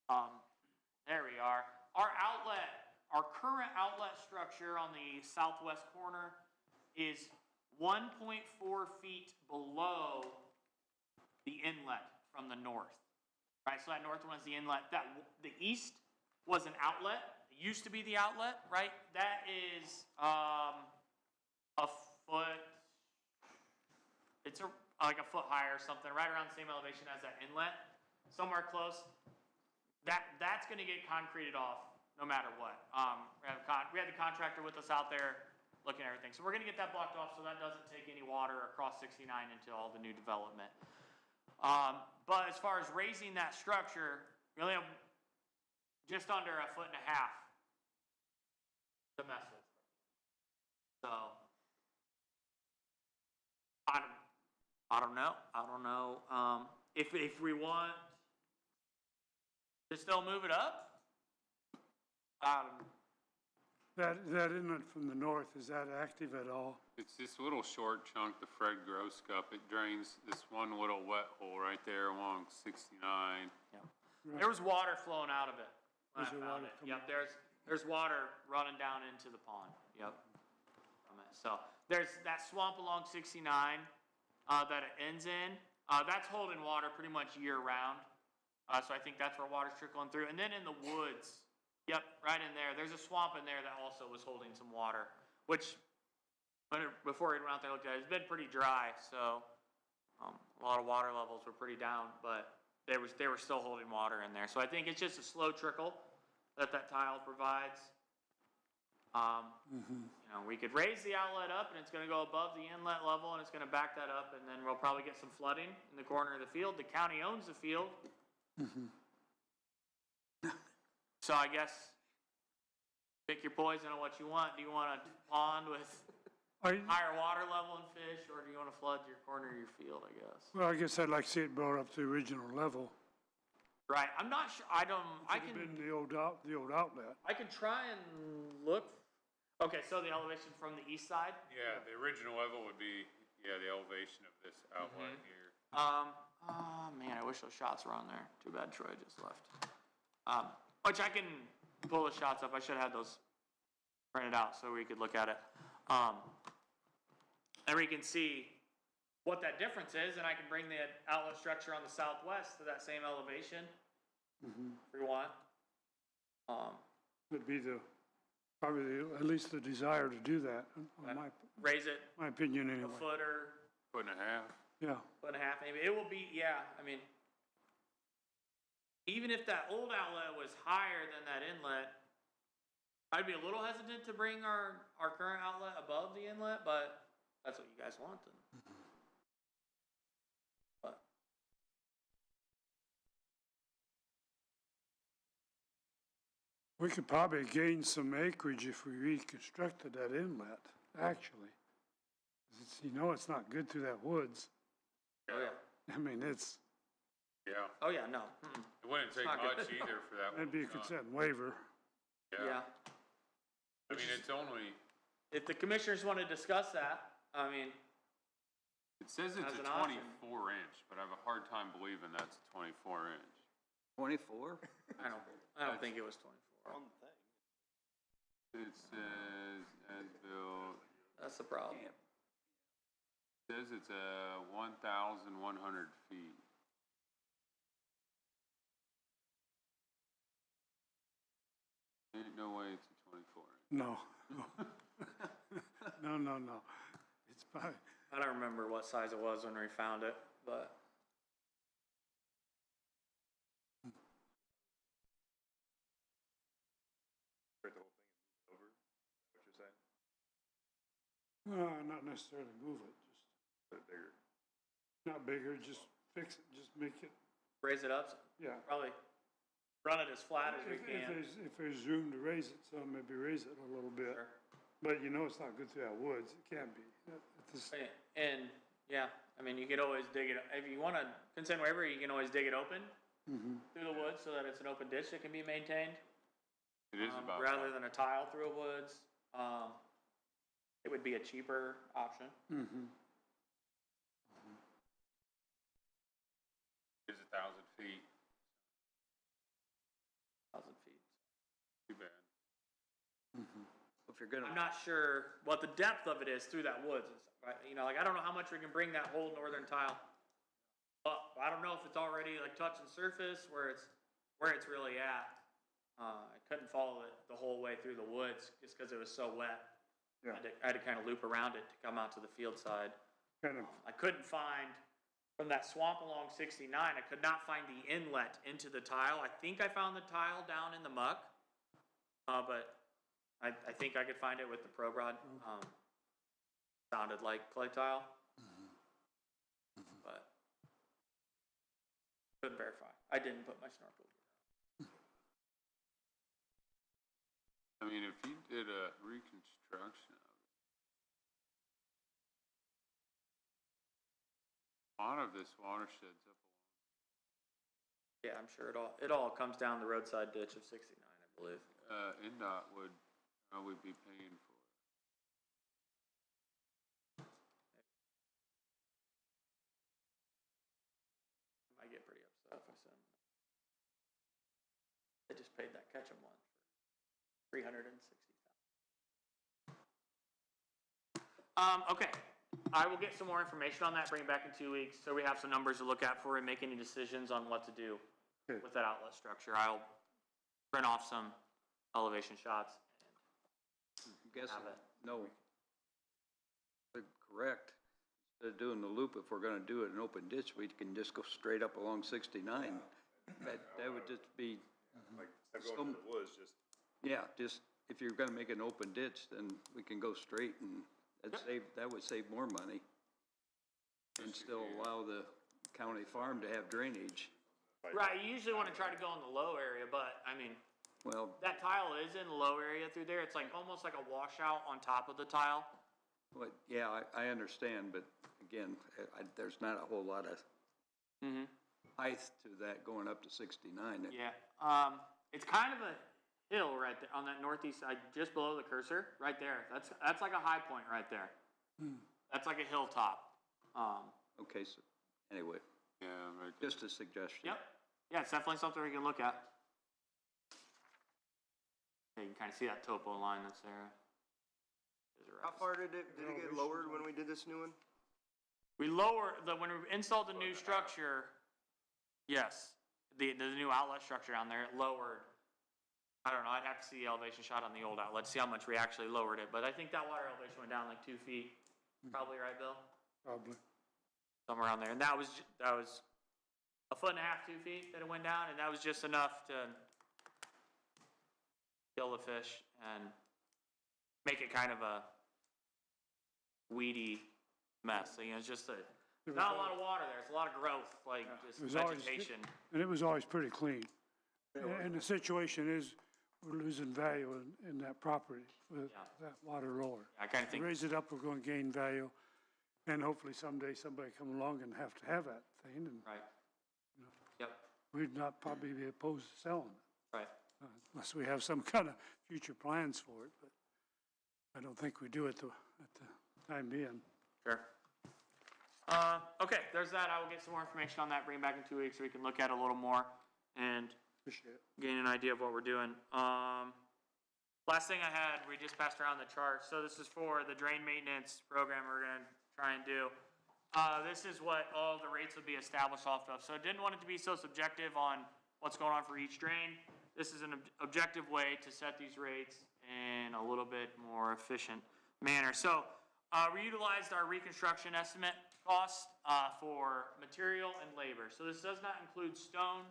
There we are. Our current outlet structure on the southwest corner is 1.4 feet below the inlet from the north. Right, so that north one is the inlet. The east was an outlet. It used to be the outlet, right? That is a foot. It's like a foot higher or something, right around the same elevation as that inlet, somewhere close. That's going to get concreted off no matter what. We had the contractor with us out there looking at everything, so we're going to get that blocked off so that doesn't take any water across 69 into all the new development. But as far as raising that structure, we only have just under 1.5 feet to mess with. So I don't know. If we want to still move it up, That inlet from the north, is that active at all? It's this little short chunk, the Fred Gross Cup. It drains this one little wet hole right there along 69. yeah. There was water flowing out of it when Is I there found water it. coming Yep, there's water running down into the pond. Yep. From it. So there's that swamp along 69 that it ends in. That's holding water pretty much year round. So I think that's where water's trickling through. And then in the woods, yep, right in there. There's a swamp in there that also was holding some water, which before we went out there and looked at it, it's been pretty dry. So a lot of water levels were pretty down, but they were still holding water in there. So I think it's just a slow trickle that tile provides. You know, we could raise the outlet up and it's going to go above the inlet level and it's going to back that up, and then we'll probably get some flooding in the corner of the field. The county owns the field. So I guess pick your poison on what you want. Do you want a pond with higher water level and fish, or do you want to flood your corner of your field, I guess? Well, I guess I'd like to see it brought up to the original level. Right, I'm not sure, I It can, been the old outlet. I can try and look. Okay, so the elevation from the east side? Yeah, the original level would be, the elevation of this outlet here. Man, I wish those shots were on there. Too bad Troy just left. Which I can pull the shots up. I should have had those printed out so we could look at it. And we can see what that difference is, and I can bring the outlet structure on the southwest to that same elevation if we want. Would be at least the desire to do that, Raise it my opinion a anyway. foot or Foot and a half. Yeah, foot and a half maybe. It will be, I mean, even if that old outlet was higher than that inlet, I'd be a little hesitant to bring our current outlet above the inlet, but that's what you guys want then. But we could probably gain some acreage if we reconstructed that inlet, actually. It's not good through that woods. oh yeah. I mean, Yeah. Oh yeah, no. It wouldn't take not much good. either for that one. that'd be a consent waiver. Yeah. I mean, it's only, If the commissioners want to discuss that, I mean, it says it's As a an option. 24 inch, but I have a hard time believing that's a 24 inch. 24? I don't think it was 24. It says, as built, That's the problem. says it's 1,100 feet. Ain't no way it's a 24 inch. No. No. It's probably, I don't remember what size it was when we found it, but Break the whole thing and move it over, is that what you're saying? not necessarily move it, just Put it bigger. not bigger, just fix it, just make it, raise it up, yeah. probably run it as flat as we If can. there's room to raise it, so maybe raise it a little bit. Sure. But you know it's not good through that woods, it can't be. And, yeah, I mean, you could always dig it, if you want to consent waiver, you can always dig it open through the woods so that it's an open ditch that can be maintained. It is about. Rather than a tile through a woods, it would be a cheaper option. It's 1,000 feet. 1,000 feet. Too bad. If you're gonna, I'm not sure what the depth of it is through that woods, and stuff, right? You know, like, I don't know how much we can bring that whole northern tile up. I don't know if it's already like touching surface where it's really at. I couldn't follow it the whole way through the woods just because it was so wet. Yeah. I had to kind of loop around it to come out to the field side. Kind of, I couldn't find, from that swamp along 69, I could not find the inlet into the tile. I think I found the tile down in the muck, but I think I could find it with the Pro Rod. Sounded like clay tile, but couldn't verify. I didn't put my snorkel gear. I mean, if you did a reconstruction of it, a lot of this watershed's up along. Yeah, I'm sure it all comes down the roadside ditch of 69, I believe. NDOT would probably be paying for it. I get pretty upset if I send them. They just paid that Ketchum one for $360,000. Okay, I will get some more information on that, bring it back in 2 weeks, so we have some numbers to look at before we make any decisions on what to do with that outlet structure. I'll print off some elevation shots and guess, have it. no. Correct. Instead of doing the loop, if we're gonna do it in open ditch, we can just go straight up along 69. That would just be, Like, instead of going to the woods, just yeah, just, if you're gonna make an open ditch, then we can go straight and that would save more money. And still allow the county farm to have drainage. Right, you usually want to try to go in the low area, but, I mean, Well, that tile is in the low area through there. It's like, almost like a washout on top of the tile. yeah, I understand, but again, there's not a whole lot of height to that going up to 69. Yeah, it's kind of a hill right there on that northeast side, just below the cursor, right there. That's like a high point right there. That's like a hilltop. Okay, so, anyway, Yeah, right. just a suggestion. Yep. Yeah, it's definitely something we can look at. Yeah, you can kind of see that topo line that's there. How far did it get lowered when we did this new one? When we installed the new structure, yes, the new outlet structure down there, it lowered. I don't know, I'd have to see the elevation shot on the old outlet, see how much we actually lowered it, but I think that water elevation went down like 2 feet. Probably right, Bill? probably. Somewhere around there, and that was a foot and a half, 2 feet that it went down, and that was just enough to kill the fish and make it kind of a weedy mess. So, you know, it's just not a lot of water there. It's a lot of growth, like just vegetation. And it was always pretty clean. And the situation is, we're losing value in that property with that water lower. I kind of think. Raise it up, we're going to gain value, and hopefully someday somebody come along and have to have that thing, and Right. Yep. we'd not probably be opposed to selling it. Right. unless we have some kind of future plans for it, but I don't think we do at the time being. Sure. Okay, there's that. I will get some more information on that, bring it back in 2 weeks so we can look at it a little more and Appreciate it. gain an idea of what we're doing. Last thing I had, we just passed around the chart. So this is for the drain maintenance program we're gonna try and do. This is what all the rates would be established off of. So I didn't want it to be so subjective on what's going on for each drain. This is an objective way to set these rates in a little bit more efficient manner. So we utilized our reconstruction estimate cost for material and labor. So this does not include stone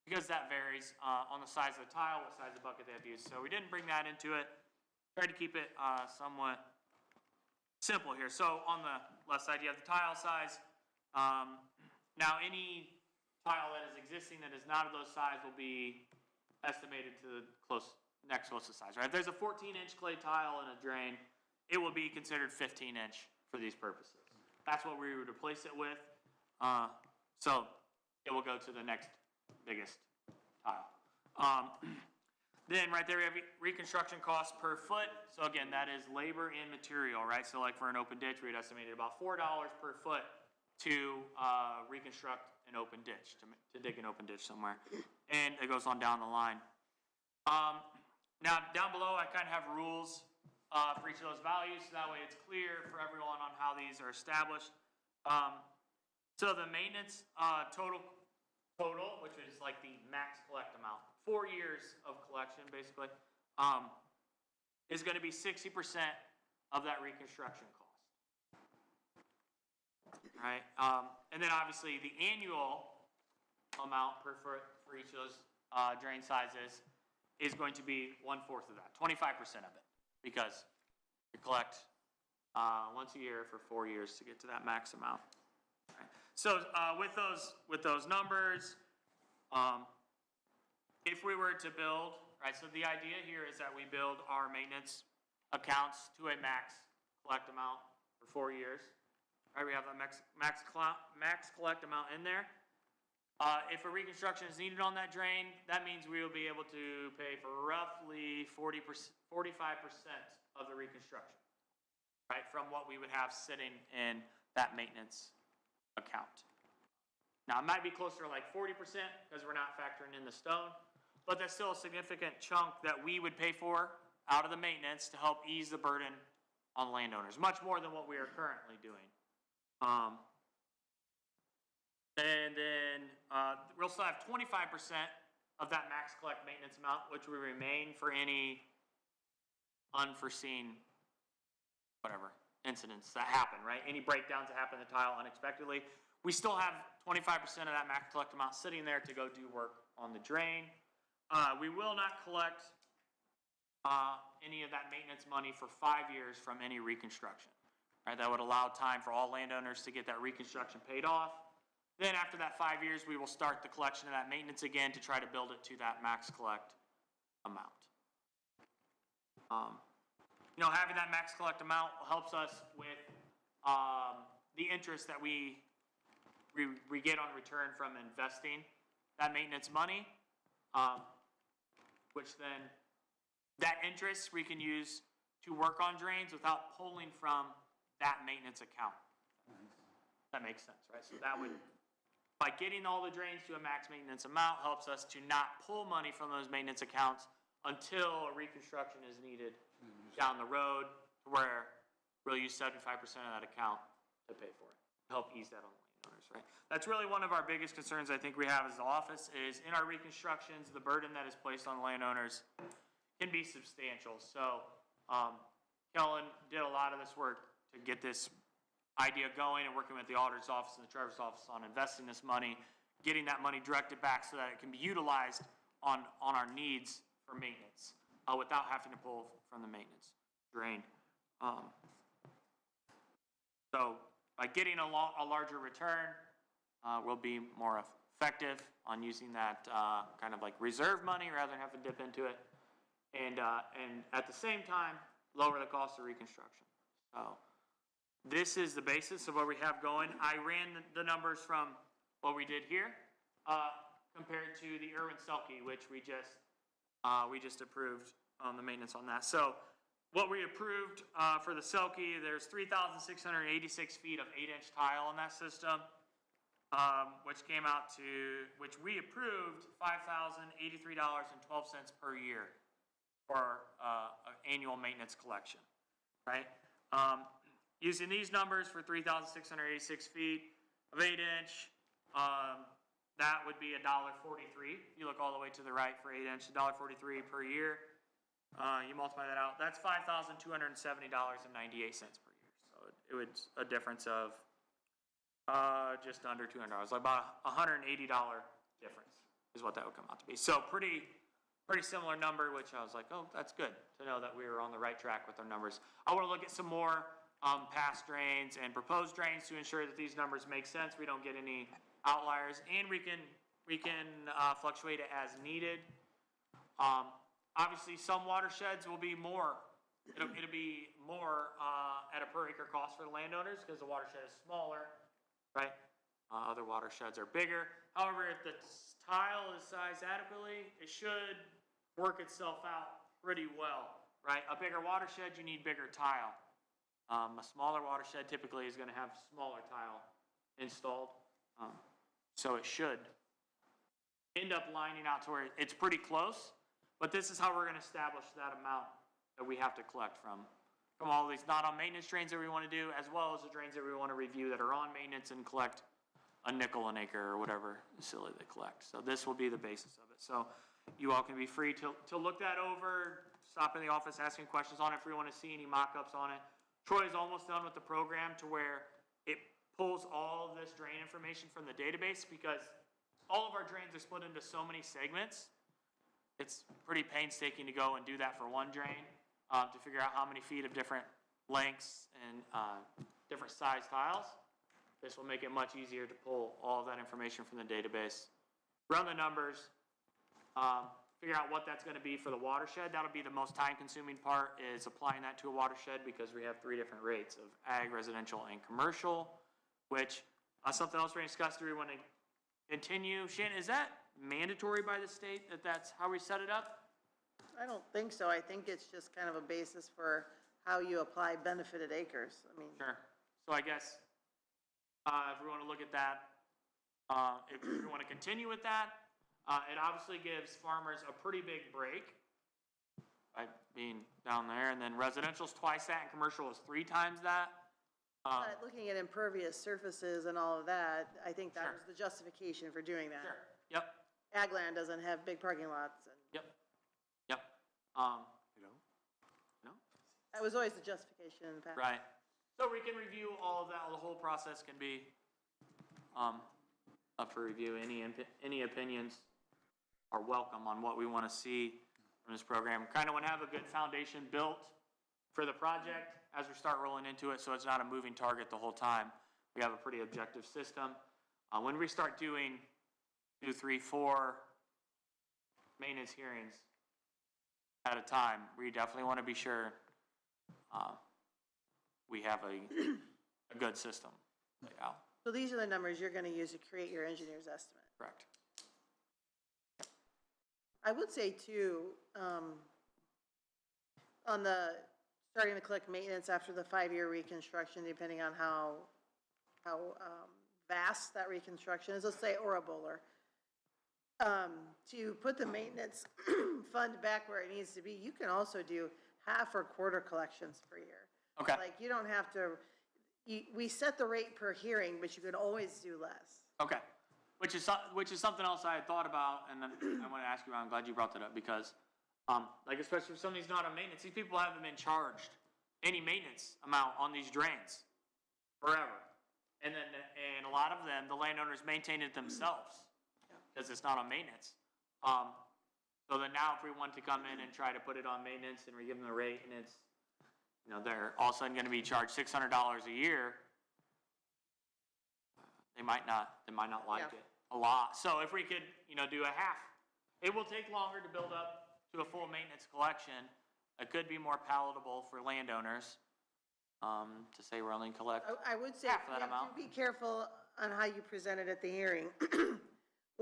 because that varies on the size of the tile, what size of bucket they have used. So we didn't bring that into it. Tried to keep it somewhat simple here. So on the left side, you have the tile size. Now any tile that is existing that is not of those size will be estimated to the next closest size, right? If there's a 14-inch clay tile in a drain, it will be considered 15-inch for these purposes. That's what we would replace it with. So it will go to the next biggest tile. Then right there we have reconstruction costs per foot. So again, that is labor and material, right? So like for an open ditch, we'd estimated about $4 per foot to reconstruct an open ditch, to dig an open ditch somewhere. And it goes on down the line. Now down below I kind of have rules for each of those values, so that way it's clear for everyone on how these are established. So the maintenance total, which is like the max collect amount, 4 years of collection basically, is going to be 60% of that reconstruction cost. Right? And then obviously the annual amount per foot for each of those drain sizes is going to be 1/4 of that, 25% of it, because you collect once a year for 4 years to get to that max amount. Right? So with those numbers, if we were to build, right, so the idea here is that we build our maintenance accounts to a max collect amount for 4 years. Right, we have a max collect amount in there. If a reconstruction is needed on that drain, that means we will be able to pay for roughly 45% of the reconstruction, right, from what we would have sitting in that maintenance account. Now, it might be closer to like 40% because we're not factoring in the stone, but that's still a significant chunk that we would pay for out of the maintenance to help ease the burden on landowners, much more than what we are currently doing. And then we'll still have 25% of that max collect maintenance amount, which will remain for any unforeseen, whatever, incidents that happen, right? Any breakdowns that happen in the tile unexpectedly. We still have 25% of that max collect amount sitting there to go do work on the drain. We will not collect any of that maintenance money for 5 years from any reconstruction. Right, that would allow time for all landowners to get that reconstruction paid off. Then after that 5 years, we will start the collection of that maintenance again to try to build it to that max collect amount. Having that max collect amount helps us with the interest that we get on return from investing that maintenance money, which then that interest we can use to work on drains without pulling from that maintenance account. That makes sense, right? So that would, by getting all the drains to a max maintenance amount, helps us to not pull money from those maintenance accounts until a reconstruction is needed down the road, where we'll use 75% of that account to pay for it, help ease that on the landowners, right? That's really one of our biggest concerns I think we have as the office is in our reconstructions, the burden that is placed on landowners can be substantial. So Kellen did a lot of this work to get this idea going and working with the auditor's office and the treasurer's office on investing this money, getting that money directed back so that it can be utilized on our needs for maintenance without having to pull from the maintenance drain. So by getting a larger return, we'll be more effective on using that kind of like reserve money rather than having to dip into it, and at the same time lower the cost of reconstruction. So this is the basis of what we have going. I ran the numbers from what we did here compared to the Irwin Selke, which we just We just approved the maintenance on that. So what we approved for the Selkie, there's 3,686 feet of 8-inch tile in that system, which came out to, which we approved $5,083.12 per year for annual maintenance collection, right? Using these numbers for 3,686 feet of 8-inch, that would be $1.43. You look all the way to the right for 8-inch, $1.43 per year. You multiply that out, that's $5,270.98 per year. So it would a difference of just under $200, like about $180 difference is what that would come out to be. So pretty similar number, which I was like, oh, that's good to know that we were on the right track with our numbers. I want to look at some more past drains and proposed drains to ensure that these numbers make sense. We don't get any outliers, and we can fluctuate it as needed. Obviously, some watersheds will be more. It'll be more at a per acre cost for the landowners because the watershed is smaller, right? Other watersheds are bigger. However, if the tile is sized adequately, it should work itself out pretty well, right? A bigger watershed, you need bigger tile. A smaller watershed typically is going to have smaller tile installed. So it should end up lining out to where it's pretty close, but this is how we're going to establish that amount that we have to collect from all these not on maintenance drains that we want to do, as well as the drains that we want to review that are on maintenance and collect a nickel an acre or whatever silly they collect. So this will be the basis of it. So you all can be free to look that over, stop in the office asking questions on it if we want to see any mock-ups on it. Troy is almost done with the program to where it pulls all of this drain information from the database, because all of our drains are split into so many segments. It's pretty painstaking to go and do that for one drain, to figure out how many feet of different lengths and different size tiles. This will make it much easier to pull all of that information from the database, run the numbers, figure out what that's going to be for the watershed. That'll be the most time-consuming part, is applying that to a watershed, because we have 3 different rates of ag, residential, and commercial, which something else we're going to discuss. Do we want to continue? Shannon, is that mandatory by the state that that's how we set it up? I don't think so. I think it's just kind of a basis for how you apply benefited acres. I mean. Sure. So I guess if we want to look at that, if we want to continue with that, it obviously gives farmers a pretty big break by being down there, and then residential's twice that and commercial is 3 times that. But looking at impervious surfaces and all of that, I think that Sure. was the justification for doing that. Sure. Yep. Ag land doesn't have big parking lots, and Yep. that was always the justification in the past. Right. So we can review all of that. The whole process can be up for review. Any opinions are welcome on what we want to see from this program. Kind of want to have a good foundation built for the project as we start rolling into it, so it's not a moving target the whole time. We have a pretty objective system. When we start doing 2, 3, 4 maintenance hearings at a time, we definitely want to be sure we have a good system laid out. So these are the numbers you're going to use to create your engineer's estimate. Correct. I would say too, on the starting to collect maintenance after the 5-year reconstruction, depending on how vast that reconstruction is, let's say, or a bowler, to put the maintenance fund back where it needs to be, you can also do half or quarter collections per year. Okay. Like, you don't have to, we set the rate per hearing, but you can always do less. Okay. Which is something else I had thought about, and then I want to ask you about. I'm glad you brought that up, because like, especially if somebody's not on maintenance, these people haven't been charged any maintenance amount on these drains forever. And a lot of them, the landowners maintain it themselves because it's not on maintenance. So then now if we want to come in and try to put it on maintenance and we give them the rate, and it's, they're all of a sudden going to be charged $600 a year, they might not like it a lot. So if we could, do a half, it will take longer to build up to a full maintenance collection. It could be more palatable for landowners to say we're only collect I would say half of you that have amount. to be careful on how you present it at the hearing.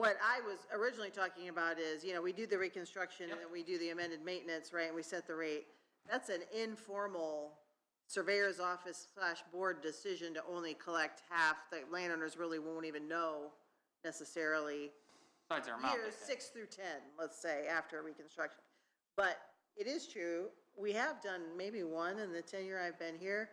What I was originally talking about is, you know, we do the reconstruction and then we do the amended maintenance, right, and we set the rate. That's an informal surveyor's office / board decision to only collect half. The landowners really won't even know necessarily. Besides their amount. Years 6 through 10, let's say, after reconstruction. But it is true, we have done maybe one in the 10-year I've been here,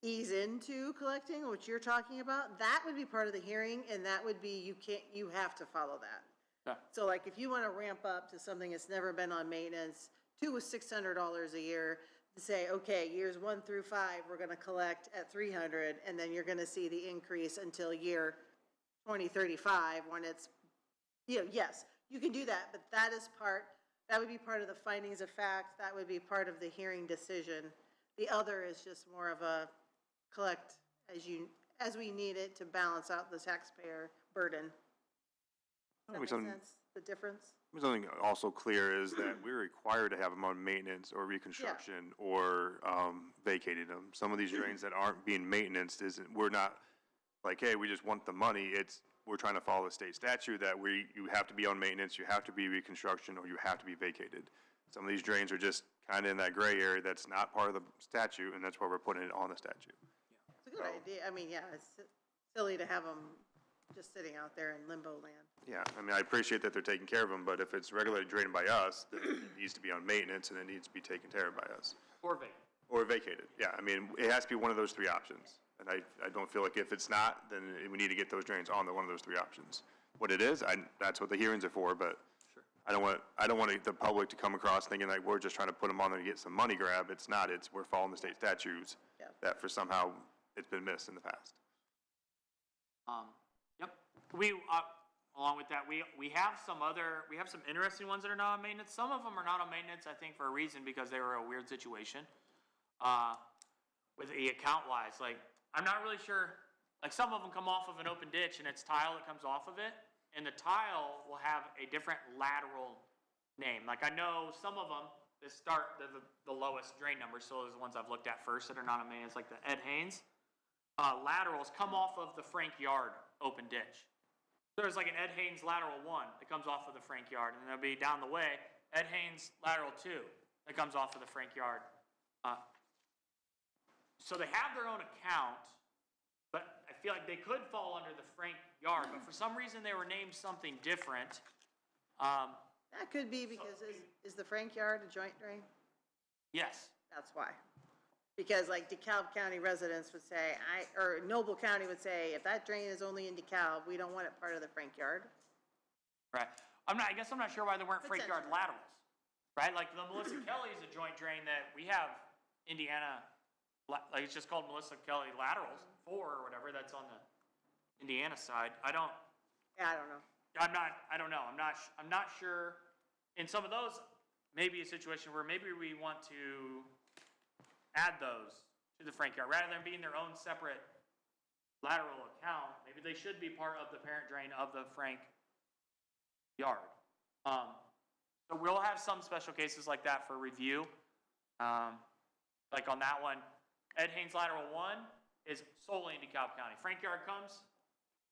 ease into collecting, which you're talking about. That would be part of the hearing, and that would be, you have to follow that. Yeah. So like, if you want to ramp up to something that's never been on maintenance, 2 was $600 a year, to say, okay, years 1 through 5, we're going to collect at 300, and then you're going to see the increase until year 2035, when it's, you know, yes, you can do that, but that would be part of the findings of fact, that would be part of the hearing decision. The other is just more of a collect as we need it to balance out the taxpayer burden. Does that make sense, the difference? Something also clear is that we're required to have them on maintenance or reconstruction or vacating them. Some of these drains that aren't being maintained we're not like, hey, we just want the money. We're trying to follow the state statute that you have to be on maintenance, you have to be reconstruction, or you have to be vacated. Some of these drains are just kind of in that gray area that's not part of the statute, and that's why we're putting it on the statute. It's a good idea. I mean, yeah, it's silly to have them just sitting out there in limbo land. Yeah, I mean, I appreciate that they're taking care of them, but if it's regulated drained by us, then it needs to be on maintenance and it needs to be taken care of by us. Or vacated. Or vacated, yeah. I mean, it has to be one of those three options. And I don't feel like if it's not, then we need to get those drains on one of those three options. What it is, that's what the hearings are for, but Sure. I don't want the public to come across thinking like we're just trying to put them on there to get some money grab. It's not, we're following the state statutes that for somehow it's been missed in the past. Yep. Along with that, we have some interesting ones that are not on maintenance. Some of them are not on maintenance, I think, for a reason, because they were a weird situation. With the account wise, like, I'm not really sure, like, some of them come off of an open ditch and it's tile that comes off of it, and the tile will have a different lateral name. Like, I know some of them that start the lowest drain number, so those are the ones I've looked at first that are not on maintenance, like the Ed Haynes. Laterals come off of the Frank Yard open ditch. There's like an Ed Haynes lateral 1 that comes off of the Frank Yard, and there'll be down the way, Ed Haynes lateral 2 that comes off of the Frank Yard. So they have their own account, but I feel like they could fall under the Frank Yard, but for some reason they were named something different. That could be because is the Frank Yard a joint drain? Yes. That's why. Because like DeKalb County residents would say, or Noble County would say, if that drain is only in DeKalb, we don't want it part of the Frank Yard. Right. I guess I'm not sure why there weren't Frank Yard laterals, right? Like the Melissa Kelly is a joint drain that we have Indiana, like it's just called Melissa Kelly Laterals 4 or whatever, that's on the Indiana side. I don't know. I'm not sure. In some of those, maybe a situation where maybe we want to add those to the Frank Yard rather than being their own separate lateral account. Maybe they should be part of the parent drain of the Frank Yard. So we'll have some special cases like that for review. Like on that one, Ed Haynes lateral 1 is solely in DeKalb County. Frank Yard comes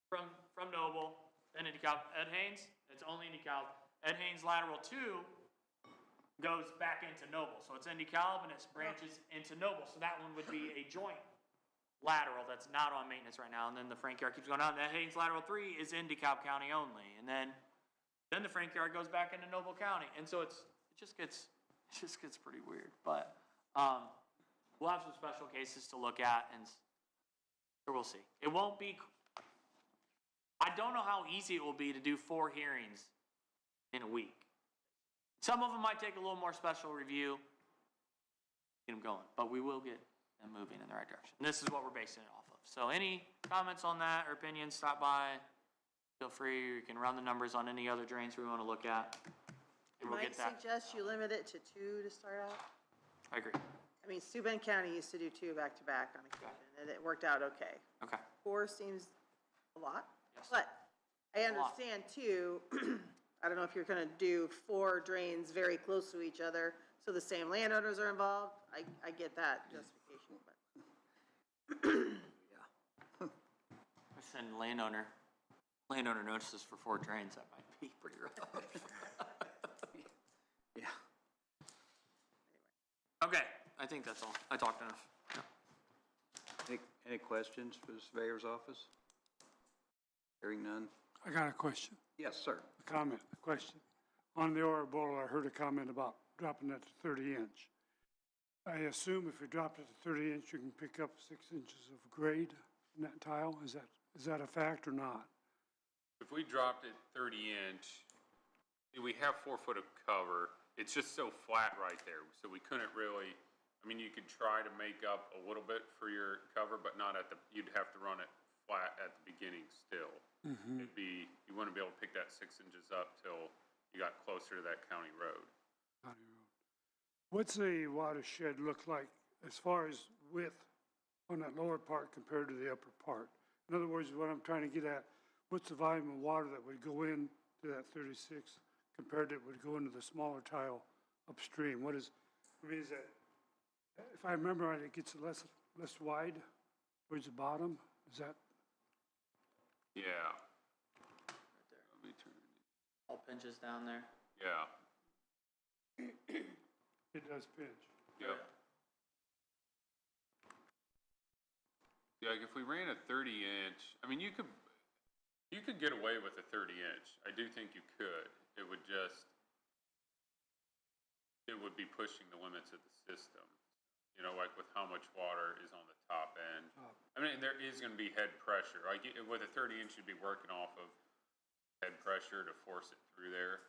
from Noble, then in DeKalb. Ed Haynes, it's only in DeKalb. Ed Haynes lateral 2 goes back into Noble. So it's in DeKalb and it branches into Noble. So that one would be a joint lateral that's not on maintenance right now. And then the Frank Yard keeps going on. Ed Haynes lateral 3 is in DeKalb County only. And then the Frank Yard goes back into Noble County. And so it just gets pretty weird. But we'll have some special cases to look at, and so we'll see. It won't be, I don't know how easy it will be to do 4 hearings in a week. Some of them might take a little more special review, get them going, but we will get them moving in the right direction. And this is what we're basing it off of. So any comments on that or opinions, stop by, feel free. You can run the numbers on any other drains we want to look at, and we'll get that. I suggest you limit it to 2 to start out. I agree. I mean, Steuben County used to do 2 back-to-back on occasion, and it worked out okay. Okay. 4 seems a lot, Yes. but I understand too, I don't know if you're gonna do 4 drains very close to each other, so the same landowners are involved. I get that justification, but. Send landowner landowner notices for 4 drains, that might be pretty rough. Yeah. Okay, I think that's all. I talked enough. Any questions for the surveyor's office? Hearing none? I got a question, Yes, sir. a comment, a question. On the Orabolo, I heard a comment about dropping that to 30 inch. I assume if you dropped it to 30 inch, you can pick up 6 inches of grade in that tile? Is that a fact or not? If we dropped it 30 inch, we have 4 foot of cover. It's just so flat right there, so we couldn't really, I mean, you could try to make up a little bit for your cover, but not at the, you'd have to run it flat at the beginning still. It'd be, you wouldn't be able to pick that 6 inches up till you got closer to that county road. County road. What's the watershed look like as far as width on that lower part compared to the upper part? In other words, what I'm trying to get at, what's the volume of water that would go in to that 36 compared to it would go into the smaller tile upstream? What is, I mean, is that, if I remember right, it gets less wide towards the bottom? Is that? Yeah. Right there. Let me turn it. All pinches down there. Yeah. It does pinch. Yep. Yeah, like if we ran a 30 inch, I mean, you could get away with a 30 inch. I do think you could. It would just, it would be pushing the limits of the system. You know, like with how much water is on the top end. I mean, there is going to be head pressure. Like with a 30 inch, you'd be working off of head pressure to force it through there.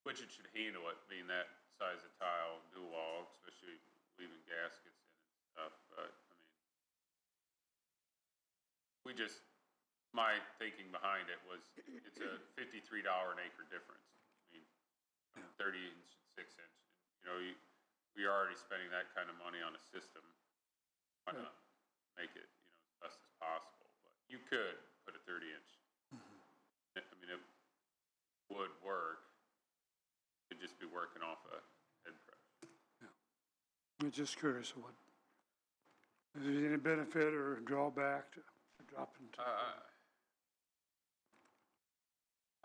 Which it should handle it, being that size of tile, dual wall, especially leaving gaskets in and stuff. But I mean, my thinking behind it was it's a $53 an acre difference. I mean, 30 inch and 6 inch. You know, we are already spending that kind of money on a system. Why not make it, you know, as best as possible? But you could put a 30 inch. I mean, it would work. It'd just be working off a head pressure. I'm just curious of what, is there any benefit or drawback to dropping to? I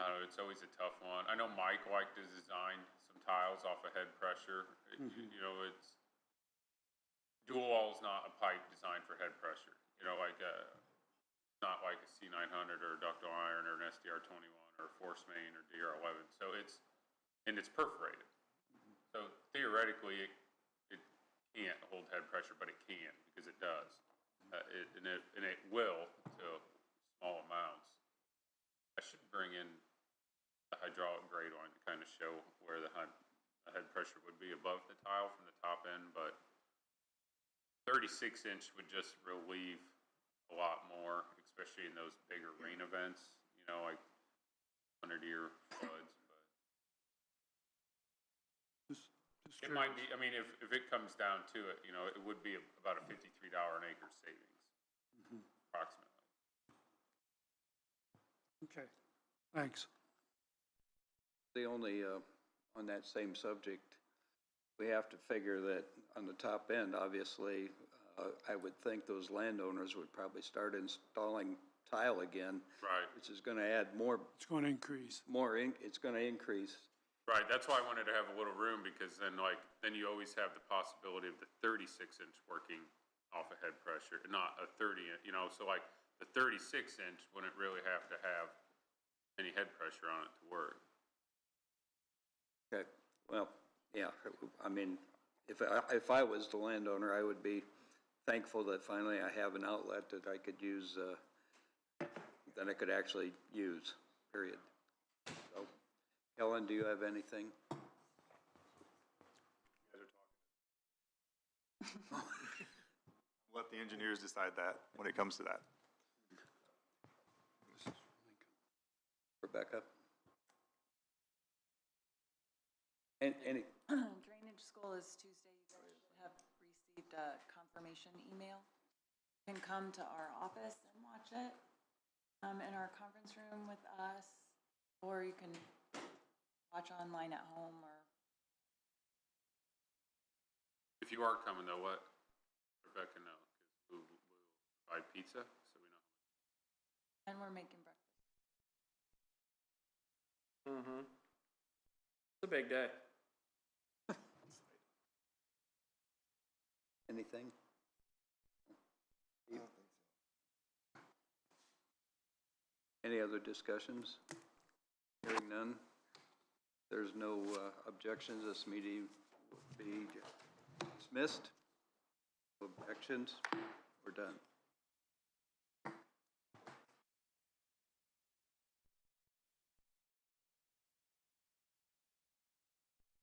don't know, it's always a tough one. I know Mike liked to design some tiles off of head pressure. You know, it's, dual wall's not a pipe designed for head pressure. You know, like not like a C900 or a ductile iron or an SDR21 or a force main or DR11. So it's, and it's perforated. So theoretically, it can't hold head pressure, but it can because it does. And it will to small amounts. I should bring in the hydraulic grade line to kind of show where the head pressure would be above the tile from the top end, but 36 inch would just relieve a lot more, especially in those bigger rain events, you know, like 100-year floods. Just It might be, I mean, if it comes down to it, you know, it would be about a $53 an acre savings, approximately. Okay, thanks. The only, on that same subject, we have to figure that on the top end, obviously, I would think those landowners would probably start installing tile again. Right. Which is gonna add more. It's going to increase. It's gonna increase. Right, that's why I wanted to have a little room, because then you always have the possibility of the 36 inch working off of head pressure, not a 30, you know, so like the 36 inch wouldn't really have to have any head pressure on it to work. Okay, well, yeah, I mean, if I was the landowner, I would be thankful that finally I have an outlet that I could use, that I could actually use, period. So, Helen, do you have anything? Let the engineers decide that when it comes to that. Rebecca? Any, Drainage school is Tuesday. You guys should have received a confirmation email. You can come to our office and watch it in our conference room with us, or you can watch online at home. Or If you are coming though, let Rebecca know, because we'll provide pizza, so we know. And we're making breakfast. Mm-hmm. It's a big day. Anything? Any other discussions? Hearing none. There's no objections. This meeting will be dismissed. Objections? We're done.